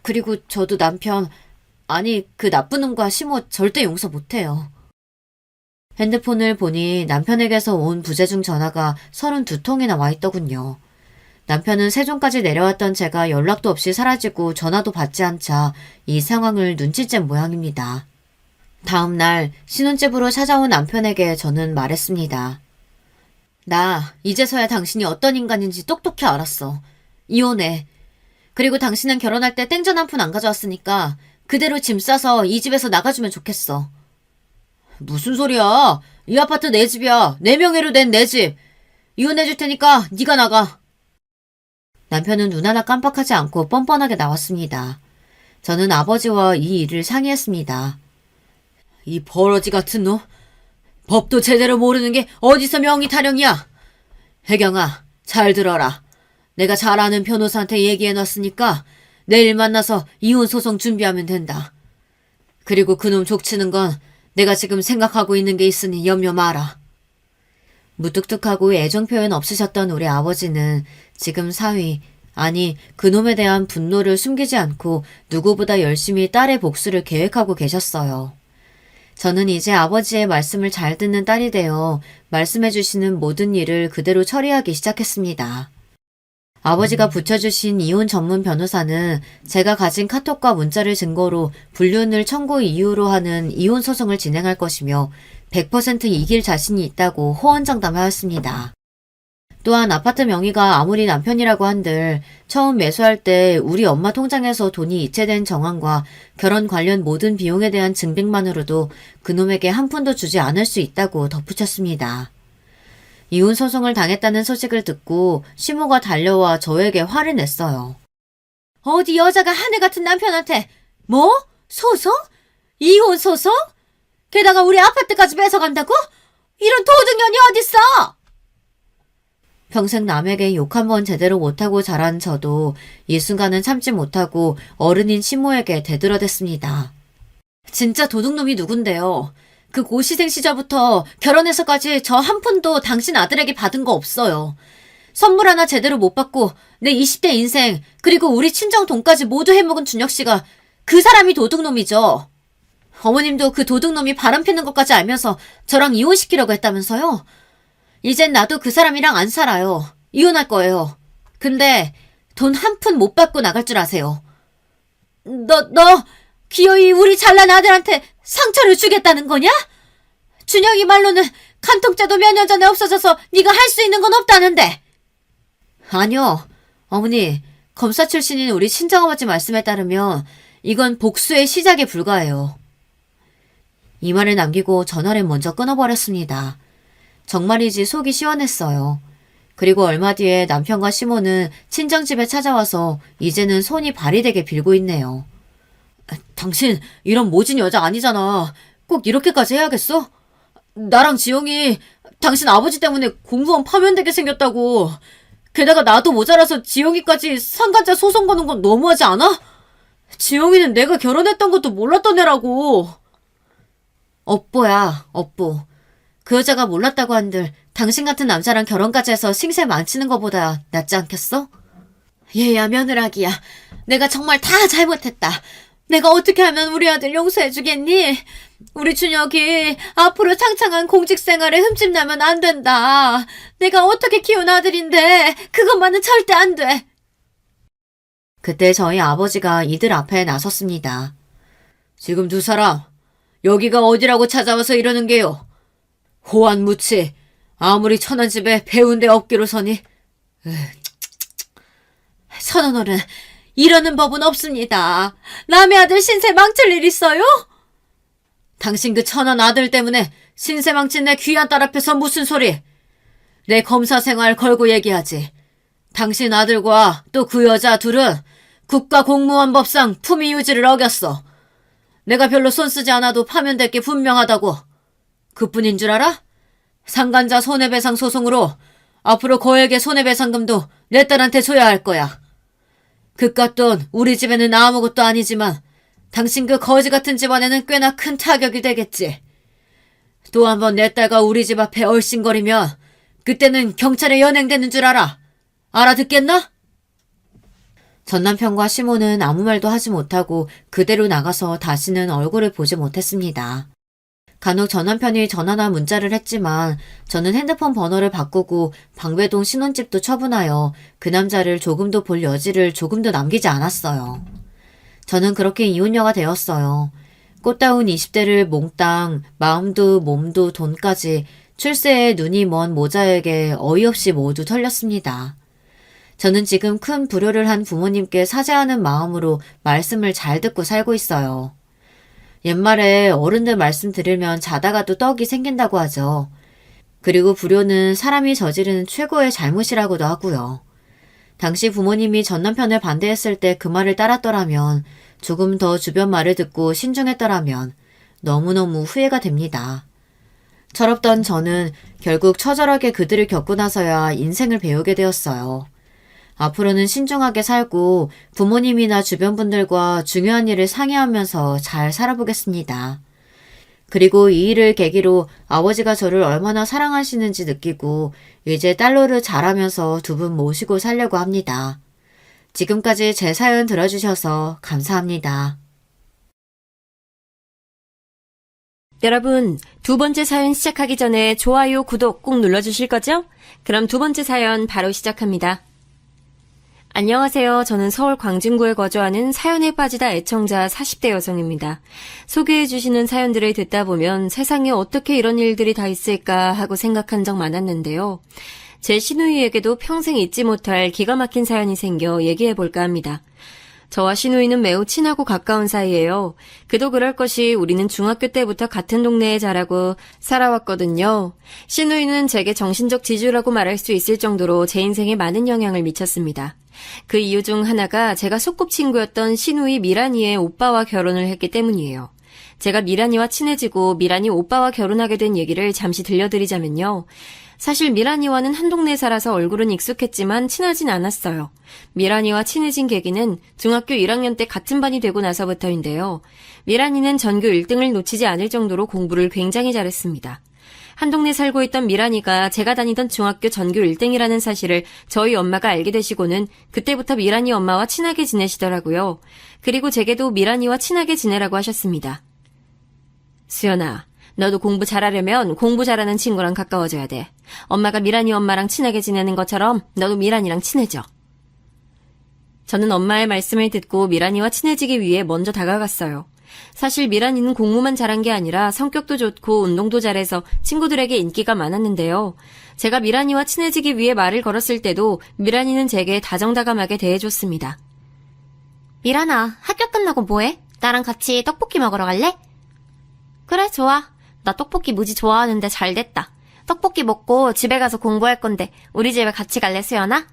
그리고 저도 남편, 아니 그 나쁜 놈과 시모 절대 용서 못해요. 핸드폰을 보니 남편에게서 온 부재중 전화가 32통이나 와 있더군요. 남편은 세종까지 내려왔던 제가 연락도 없이 사라지고 전화도 받지 않자 이 상황을 눈치챈 모양입니다. 다음 날 신혼집으로 찾아온 남편에게 저는 말했습니다. 나 이제서야 당신이 어떤 인간인지 똑똑히 알았어. 이혼해. 그리고 당신은 결혼할 때 땡전 한 푼 안 가져왔으니까 그대로 짐 싸서 이 집에서 나가주면 좋겠어. 무슨 소리야. 이 아파트 내 집이야. 내 명의로 된 내 집. 이혼해줄 테니까 네가 나가. 남편은 눈 하나 깜빡하지 않고 뻔뻔하게 나왔습니다. 저는 아버지와 이 일을 상의했습니다. 이 버러지 같은 놈. 법도 제대로 모르는 게 어디서 명의 타령이야. 혜경아, 잘 들어라. 내가 잘 아는 변호사한테 얘기해놨으니까 내일 만나서 이혼 소송 준비하면 된다. 그리고 그놈 족치는 건 내가 지금 생각하고 있는 게 있으니 염려 마라. 무뚝뚝하고 애정 표현 없으셨던 우리 아버지는 지금 사위, 아니 그놈에 대한 분노를 숨기지 않고 누구보다 열심히 딸의 복수를 계획하고 계셨어요. 저는 이제 아버지의 말씀을 잘 듣는 딸이 되어 말씀해 주시는 모든 일을 그대로 처리하기 시작했습니다. 아버지가 붙여주신 이혼 전문 변호사는 제가 가진 카톡과 문자를 증거로 불륜을 청구 이유로 하는 이혼 소송을 진행할 것이며 100% 이길 자신이 있다고 호언장담하였습니다. 또한 아파트 명의가 아무리 남편이라고 한들 처음 매수할 때 우리 엄마 통장에서 돈이 이체된 정황과 결혼 관련 모든 비용에 대한 증빙만으로도 그놈에게 한 푼도 주지 않을 수 있다고 덧붙였습니다. 이혼 소송을 당했다는 소식을 듣고 시모가 달려와 저에게 화를 냈어요. 어디 여자가 하늘 같은 남편한테 뭐? 소송? 이혼 소송? 게다가 우리 아파트까지 뺏어간다고? 이런 도둑년이 어딨어? 평생 남에게 욕 한 번 제대로 못하고 자란 저도 이 순간은 참지 못하고 어른인 시모에게 대들어댔습니다. 진짜 도둑놈이 누군데요? 그 고시생 시절부터 결혼해서까지 저 한 푼도 당신 아들에게 받은 거 없어요. 선물 하나 제대로 못 받고 내 20대 인생 그리고 우리 친정 돈까지 모두 해먹은 준혁 씨가 그 사람이 도둑놈이죠. 어머님도 그 도둑놈이 바람 피는 것까지 알면서 저랑 이혼시키려고 했다면서요? 이젠 나도 그 사람이랑 안 살아요. 이혼할 거예요. 근데 돈 한 푼 못 받고 나갈 줄 아세요. 너 기어이 우리 잘난 아들한테 상처를 주겠다는 거냐? 준혁이 말로는 간통죄도 몇 년 전에 없어져서 네가 할 수 있는 건 없다는데. 아니요. 어머니, 검사 출신인 우리 친정아버지 말씀에 따르면 이건 복수의 시작에 불과해요. 이 말을 남기고 전화를 먼저 끊어버렸습니다. 정말이지 속이 시원했어요. 그리고 얼마 뒤에 남편과 시모는 친정집에 찾아와서 이제는 손이 발이 되게 빌고 있네요. 당신 이런 모진 여자 아니잖아. 꼭 이렇게까지 해야겠어? 나랑 지영이 당신 아버지 때문에 공무원 파면되게 생겼다고. 게다가 나도 모자라서 지영이까지 상간자 소송 거는 건 너무하지 않아? 지영이는 내가 결혼했던 것도 몰랐던 애라고. 업보야, 업보. 그 여자가 몰랐다고 한들 당신 같은 남자랑 결혼까지 해서 신세 망치는 것보다 낫지 않겠어? 얘야 며느라기야. 내가 정말 다 잘못했다. 내가 어떻게 하면 우리 아들 용서해주겠니? 우리 준혁이 앞으로 창창한 공직생활에 흠집나면 안 된다. 내가 어떻게 키운 아들인데 그것만은 절대 안 돼. 그때 저희 아버지가 이들 앞에 나섰습니다. 지금 두 사람 여기가 어디라고 찾아와서 이러는 게요. 호환무치 아무리 천한 집에 배운 데 없기로 서니. 선언어른 이러는 법은 없습니다. 남의 아들 신세 망칠 일 있어요? 당신 그 천한 아들 때문에 신세 망친 내 귀한 딸 앞에서 무슨 소리? 내 검사 생활 걸고 얘기하지. 당신 아들과 또 그 여자 둘은 국가공무원법상 품위 유지를 어겼어. 내가 별로 손 쓰지 않아도 파면될 게 분명하다고. 그뿐인 줄 알아? 상간자 손해배상 소송으로 앞으로 거액의 손해배상금도 내 딸한테 줘야 할 거야. 그깟 돈 우리 집에는 아무것도 아니지만 당신 그 거지 같은 집안에는 꽤나 큰 타격이 되겠지. 또 한 번 내 딸과 우리 집 앞에 얼씬거리면 그때는 경찰에 연행되는 줄 알아. 알아듣겠나? 전 남편과 시모는 아무 말도 하지 못하고 그대로 나가서 다시는 얼굴을 보지 못했습니다. 간혹 전 남편이 전화나 문자를 했지만 저는 핸드폰 번호를 바꾸고 방배동 신혼집도 처분하여 그 남자를 조금도 볼 여지를 조금도 남기지 않았어요. 저는 그렇게 이혼녀가 되었어요. 꽃다운 20대를 몽땅 마음도 몸도 돈까지 출세에 눈이 먼 모자에게 어이없이 모두 털렸습니다. 저는 지금 큰 불효를 한 부모님께 사죄하는 마음으로 말씀을 잘 듣고 살고 있어요. 옛말에 어른들 말씀 들으면 자다가도 떡이 생긴다고 하죠. 그리고 불효는 사람이 저지르는 최고의 잘못이라고도 하고요. 당시 부모님이 전 남편을 반대했을 때 그 말을 따랐더라면, 조금 더 주변 말을 듣고 신중했더라면 너무너무 후회가 됩니다. 철없던 저는 결국 처절하게 그들을 겪고 나서야 인생을 배우게 되었어요. 앞으로는 신중하게 살고 부모님이나 주변 분들과 중요한 일을 상의하면서 잘 살아보겠습니다. 그리고 이 일을 계기로 아버지가 저를 얼마나 사랑하시는지 느끼고 이제 딸로를 잘하면서 두 분 모시고 살려고 합니다. 지금까지 제 사연 들어주셔서 감사합니다. 여러분, 두 번째 사연 시작하기 전에 좋아요, 구독 꼭 눌러주실 거죠? 그럼 두 번째 사연 바로 시작합니다. 안녕하세요. 저는 서울 광진구에 거주하는 사연에 빠지다 애청자 40대 여성입니다. 소개해 주시는 사연들을 듣다 보면 세상에 어떻게 이런 일들이 다 있을까 하고 생각한 적 많았는데요. 제 시누이에게도 평생 잊지 못할 기가 막힌 사연이 생겨 얘기해 볼까 합니다. 저와 시누이는 매우 친하고 가까운 사이예요. 그도 그럴 것이 우리는 중학교 때부터 같은 동네에 자라고 살아왔거든요. 시누이는 제게 정신적 지주라고 말할 수 있을 정도로 제 인생에 많은 영향을 미쳤습니다. 그 이유 중 하나가 제가 소꿉친구였던 시누이 미란이의 오빠와 결혼을 했기 때문이에요. 제가 미란이와 친해지고 미란이 오빠와 결혼하게 된 얘기를 잠시 들려드리자면요. 사실 미란이와는 한 동네에 살아서 얼굴은 익숙했지만 친하진 않았어요. 미란이와 친해진 계기는 중학교 1학년 때 같은 반이 되고 나서부터인데요. 미란이는 전교 1등을 놓치지 않을 정도로 공부를 굉장히 잘했습니다. 한 동네 살고 있던 미란이가 제가 다니던 중학교 전교 1등이라는 사실을 저희 엄마가 알게 되시고는 그때부터 미란이 엄마와 친하게 지내시더라고요. 그리고 제게도 미란이와 친하게 지내라고 하셨습니다. 수연아, 너도 공부 잘하려면 공부 잘하는 친구랑 가까워져야 돼. 엄마가 미란이 엄마랑 친하게 지내는 것처럼 너도 미란이랑 친해져. 저는 엄마의 말씀을 듣고 미란이와 친해지기 위해 먼저 다가갔어요. 사실 미란이는 공부만 잘한 게 아니라 성격도 좋고 운동도 잘해서 친구들에게 인기가 많았는데요. 제가 미란이와 친해지기 위해 말을 걸었을 때도 미란이는 제게 다정다감하게 대해줬습니다. 미란아, 학교 끝나고 뭐해? 나랑 같이 떡볶이 먹으러 갈래? 그래, 좋아. 나 떡볶이 무지 좋아하는데 잘 됐다. 떡볶이 먹고 집에 가서 공부할 건데 우리 집에 같이 갈래, 수연아?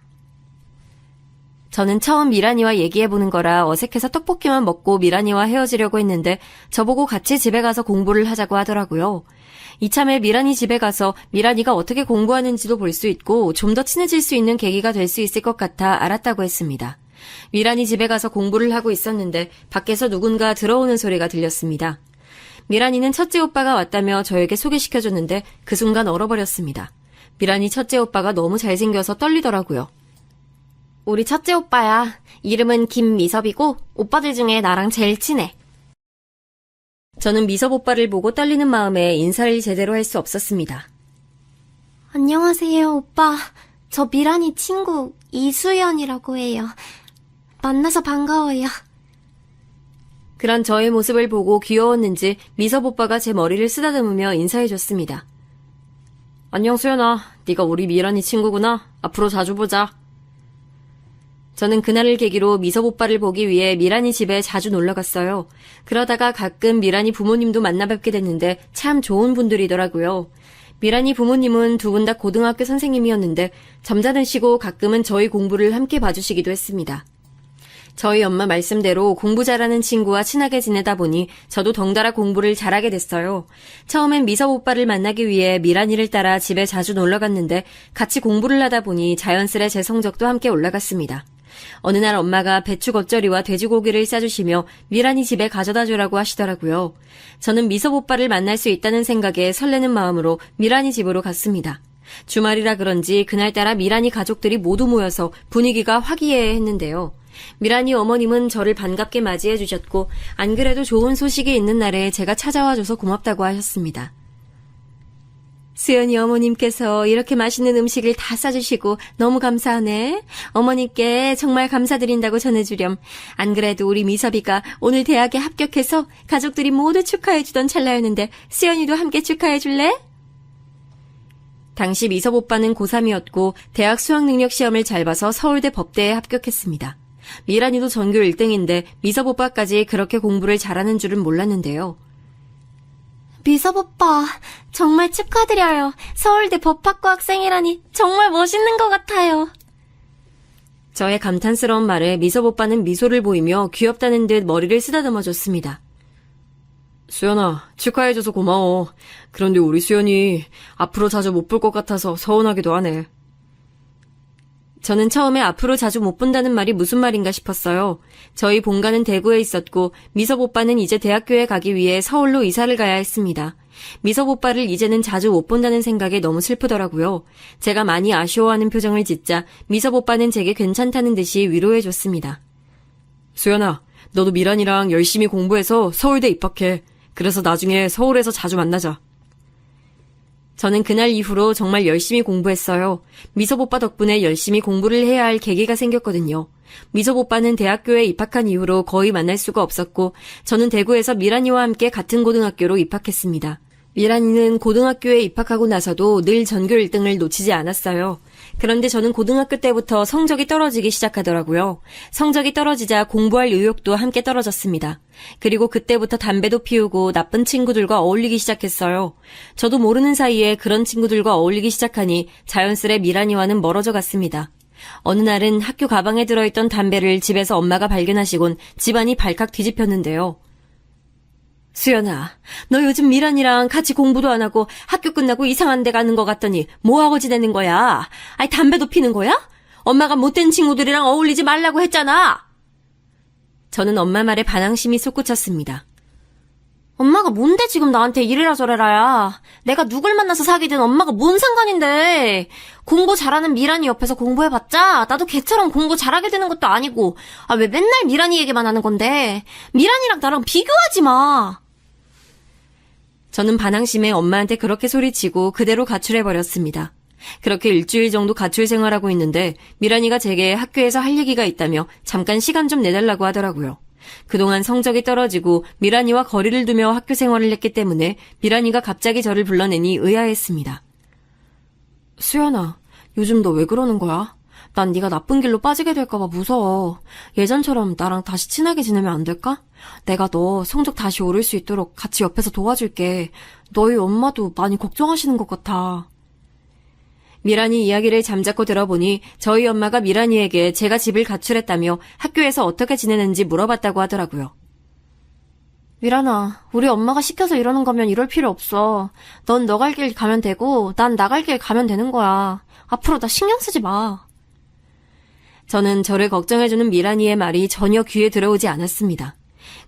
저는 처음 미란이와 얘기해보는 거라 어색해서 떡볶이만 먹고 미란이와 헤어지려고 했는데 저보고 같이 집에 가서 공부를 하자고 하더라고요. 이참에 미란이 집에 가서 미란이가 어떻게 공부하는지도 볼 수 있고 좀 더 친해질 수 있는 계기가 될 수 있을 것 같아 알았다고 했습니다. 미란이 집에 가서 공부를 하고 있었는데 밖에서 누군가 들어오는 소리가 들렸습니다. 미란이는 첫째 오빠가 왔다며 저에게 소개시켜줬는데 그 순간 얼어버렸습니다. 미란이 첫째 오빠가 너무 잘생겨서 떨리더라고요. 우리 첫째 오빠야. 이름은 김미섭이고 오빠들 중에 나랑 제일 친해. 저는 미섭 오빠를 보고 떨리는 마음에 인사를 제대로 할 수 없었습니다. 안녕하세요, 오빠. 저 미란이 친구 이수연이라고 해요. 만나서 반가워요. 그런 저의 모습을 보고 귀여웠는지 미섭 오빠가 제 머리를 쓰다듬으며 인사해줬습니다. 안녕 수연아, 네가 우리 미란이 친구구나. 앞으로 자주 보자. 저는 그날을 계기로 미섭 오빠를 보기 위해 미란이 집에 자주 놀러갔어요. 그러다가 가끔 미란이 부모님도 만나뵙게 됐는데 참 좋은 분들이더라고요. 미란이 부모님은 두 분 다 고등학교 선생님이었는데 점잖으시고 가끔은 저희 공부를 함께 봐주시기도 했습니다. 저희 엄마 말씀대로 공부 잘하는 친구와 친하게 지내다 보니 저도 덩달아 공부를 잘하게 됐어요. 처음엔 미섭 오빠를 만나기 위해 미란이를 따라 집에 자주 놀러갔는데 같이 공부를 하다 보니 자연스레 제 성적도 함께 올라갔습니다. 어느 날 엄마가 배추 겉절이와 돼지고기를 싸주시며 미란이 집에 가져다 주라고 하시더라고요. 저는 미섭 오빠를 만날 수 있다는 생각에 설레는 마음으로 미란이 집으로 갔습니다. 주말이라 그런지 그날따라 미란이 가족들이 모두 모여서 분위기가 화기애애했는데요. 미란이 어머님은 저를 반갑게 맞이해 주셨고 안 그래도 좋은 소식이 있는 날에 제가 찾아와줘서 고맙다고 하셨습니다. 수연이 어머님께서 이렇게 맛있는 음식을 다 싸주시고 너무 감사하네. 어머님께 정말 감사드린다고 전해주렴. 안 그래도 우리 미섭이가 오늘 대학에 합격해서 가족들이 모두 축하해주던 찰나였는데 수연이도 함께 축하해줄래? 당시 미섭 오빠는 고3이었고 대학 수학능력 시험을 잘 봐서 서울대 법대에 합격했습니다. 미란이도 전교 1등인데 미섭 오빠까지 그렇게 공부를 잘하는 줄은 몰랐는데요. 미섭 오빠, 정말 축하드려요. 서울대 법학과 학생이라니 정말 멋있는 것 같아요. 저의 감탄스러운 말에 미섭 오빠는 미소를 보이며 귀엽다는 듯 머리를 쓰다듬어줬습니다. 수연아, 축하해줘서 고마워. 그런데 우리 수연이 앞으로 자주 못 볼 것 같아서 서운하기도 하네. 저는 처음에 앞으로 자주 못 본다는 말이 무슨 말인가 싶었어요. 저희 본가는 대구에 있었고 미섭 오빠는 이제 대학교에 가기 위해 서울로 이사를 가야 했습니다. 미섭 오빠를 이제는 자주 못 본다는 생각에 너무 슬프더라고요. 제가 많이 아쉬워하는 표정을 짓자 미섭 오빠는 제게 괜찮다는 듯이 위로해줬습니다. 수연아, 너도 미란이랑 열심히 공부해서 서울대 입학해. 그래서 나중에 서울에서 자주 만나자. 저는 그날 이후로 정말 열심히 공부했어요. 미섭 오빠 덕분에 열심히 공부를 해야 할 계기가 생겼거든요. 미섭 오빠는 대학교에 입학한 이후로 거의 만날 수가 없었고 저는 대구에서 미란이와 함께 같은 고등학교로 입학했습니다. 미란이는 고등학교에 입학하고 나서도 늘 전교 1등을 놓치지 않았어요. 그런데 저는 고등학교 때부터 성적이 떨어지기 시작하더라고요. 성적이 떨어지자 공부할 의욕도 함께 떨어졌습니다. 그리고 그때부터 담배도 피우고 나쁜 친구들과 어울리기 시작했어요. 저도 모르는 사이에 그런 친구들과 어울리기 시작하니 자연스레 미란이와는 멀어져 갔습니다. 어느 날은 학교 가방에 들어있던 담배를 집에서 엄마가 발견하시곤 집안이 발칵 뒤집혔는데요. 수연아, 너 요즘 미란이랑 같이 공부도 안 하고 학교 끝나고 이상한 데 가는 것 같더니 뭐하고 지내는 거야? 아니, 담배도 피는 거야? 엄마가 못된 친구들이랑 어울리지 말라고 했잖아. 저는 엄마 말에 반항심이 솟구쳤습니다. 엄마가 뭔데 지금 나한테 이래라 저래라야. 내가 누굴 만나서 사귀든 엄마가 뭔 상관인데. 공부 잘하는 미란이 옆에서 공부해봤자 나도 걔처럼 공부 잘하게 되는 것도 아니고. 아, 왜 맨날 미란이 얘기만 하는 건데. 미란이랑 나랑 비교하지 마. 저는 반항심에 엄마한테 그렇게 소리치고 그대로 가출해버렸습니다. 그렇게 일주일 정도 가출 생활하고 있는데 미란이가 제게 학교에서 할 얘기가 있다며 잠깐 시간 좀 내달라고 하더라고요. 그동안 성적이 떨어지고 미란이와 거리를 두며 학교 생활을 했기 때문에 미란이가 갑자기 저를 불러내니 의아했습니다. 수연아, 요즘 너 왜 그러는 거야? 난 네가 나쁜 길로 빠지게 될까봐 무서워. 예전처럼 나랑 다시 친하게 지내면 안 될까? 내가 너 성적 다시 오를 수 있도록 같이 옆에서 도와줄게. 너희 엄마도 많이 걱정하시는 것 같아. 미란이 이야기를 잠자코 들어보니 저희 엄마가 미란이에게 제가 집을 가출했다며 학교에서 어떻게 지내는지 물어봤다고 하더라고요. 미란아, 우리 엄마가 시켜서 이러는 거면 이럴 필요 없어. 넌 너 갈 길 가면 되고 난 나 갈 길 가면 되는 거야. 앞으로 나 신경 쓰지 마. 저는 저를 걱정해주는 미란이의 말이 전혀 귀에 들어오지 않았습니다.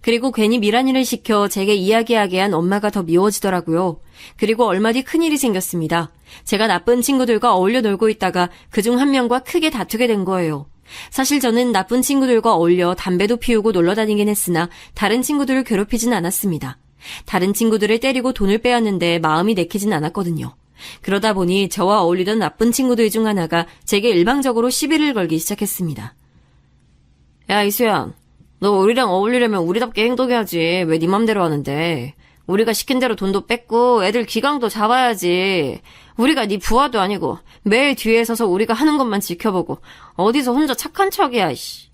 그리고 괜히 미란이를 시켜 제게 이야기하게 한 엄마가 더 미워지더라고요. 그리고 얼마 뒤 큰일이 생겼습니다. 제가 나쁜 친구들과 어울려 놀고 있다가 그중 한 명과 크게 다투게 된 거예요. 사실 저는 나쁜 친구들과 어울려 담배도 피우고 놀러 다니긴 했으나 다른 친구들을 괴롭히진 않았습니다. 다른 친구들을 때리고 돈을 빼앗는데 마음이 내키진 않았거든요. 그러다 보니 저와 어울리던 나쁜 친구들 중 하나가 제게 일방적으로 시비를 걸기 시작했습니다. 야, 이수연. 너 우리랑 어울리려면 우리답게 행동해야지. 왜 네 맘대로 하는데. 우리가 시킨 대로 돈도 뺏고 애들 기강도 잡아야지. 우리가 네 부하도 아니고 매일 뒤에 서서 우리가 하는 것만 지켜보고 어디서 혼자 착한 척이야. 이씨.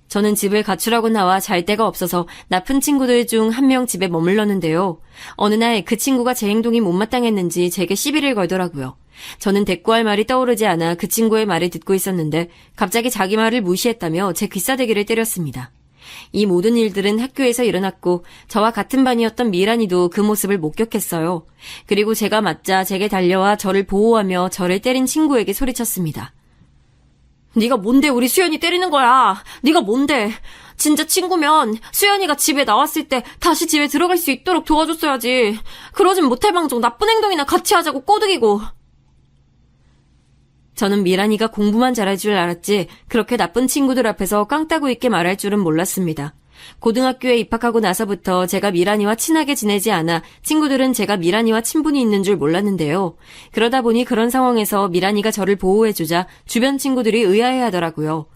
저는 집을 가출하고 나와 잘 데가 없어서 나쁜 친구들 중 한 명 집에 머물렀는데요. 어느 날 그 친구가 제 행동이 못마땅했는지 제게 시비를 걸더라고요. 저는 대꾸할 말이 떠오르지 않아 그 친구의 말을 듣고 있었는데 갑자기 자기 말을 무시했다며 제 귀싸대기를 때렸습니다. 이 모든 일들은 학교에서 일어났고 저와 같은 반이었던 미란이도 그 모습을 목격했어요. 그리고 제가 맞자 제게 달려와 저를 보호하며 저를 때린 친구에게 소리쳤습니다. 네가 뭔데 우리 수연이 때리는 거야? 네가 뭔데? 진짜 친구면 수연이가 집에 나왔을 때 다시 집에 들어갈 수 있도록 도와줬어야지. 그러진 못할 망정 나쁜 행동이나 같이 하자고 꼬드기고. 저는 미란이가 공부만 잘할 줄 알았지 그렇게 나쁜 친구들 앞에서 깡따구 있게 말할 줄은 몰랐습니다. 고등학교에 입학하고 나서부터 제가 미란이와 친하게 지내지 않아 친구들은 제가 미란이와 친분이 있는 줄 몰랐는데요. 그러다 보니 그런 상황에서 미란이가 저를 보호해주자 주변 친구들이 의아해하더라고요.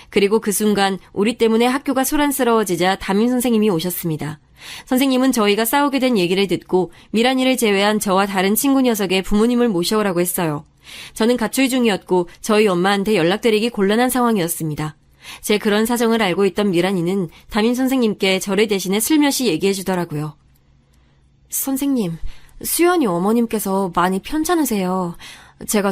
그리고 그 순간 우리 때문에 학교가 소란스러워지자 담임 선생님이 오셨습니다. 선생님은 저희가 싸우게 된 얘기를 듣고 미란이를 제외한 저와 다른 친구 녀석의 부모님을 모셔오라고 했어요. 저는 가출 중이었고 저희 엄마한테 연락드리기 곤란한 상황이었습니다. 제 그런 사정을 알고 있던 미란이는 담임 선생님께 저를 대신해 슬며시 얘기해 주더라고요. 선생님, 수연이 어머님께서 많이 편찮으세요. 제가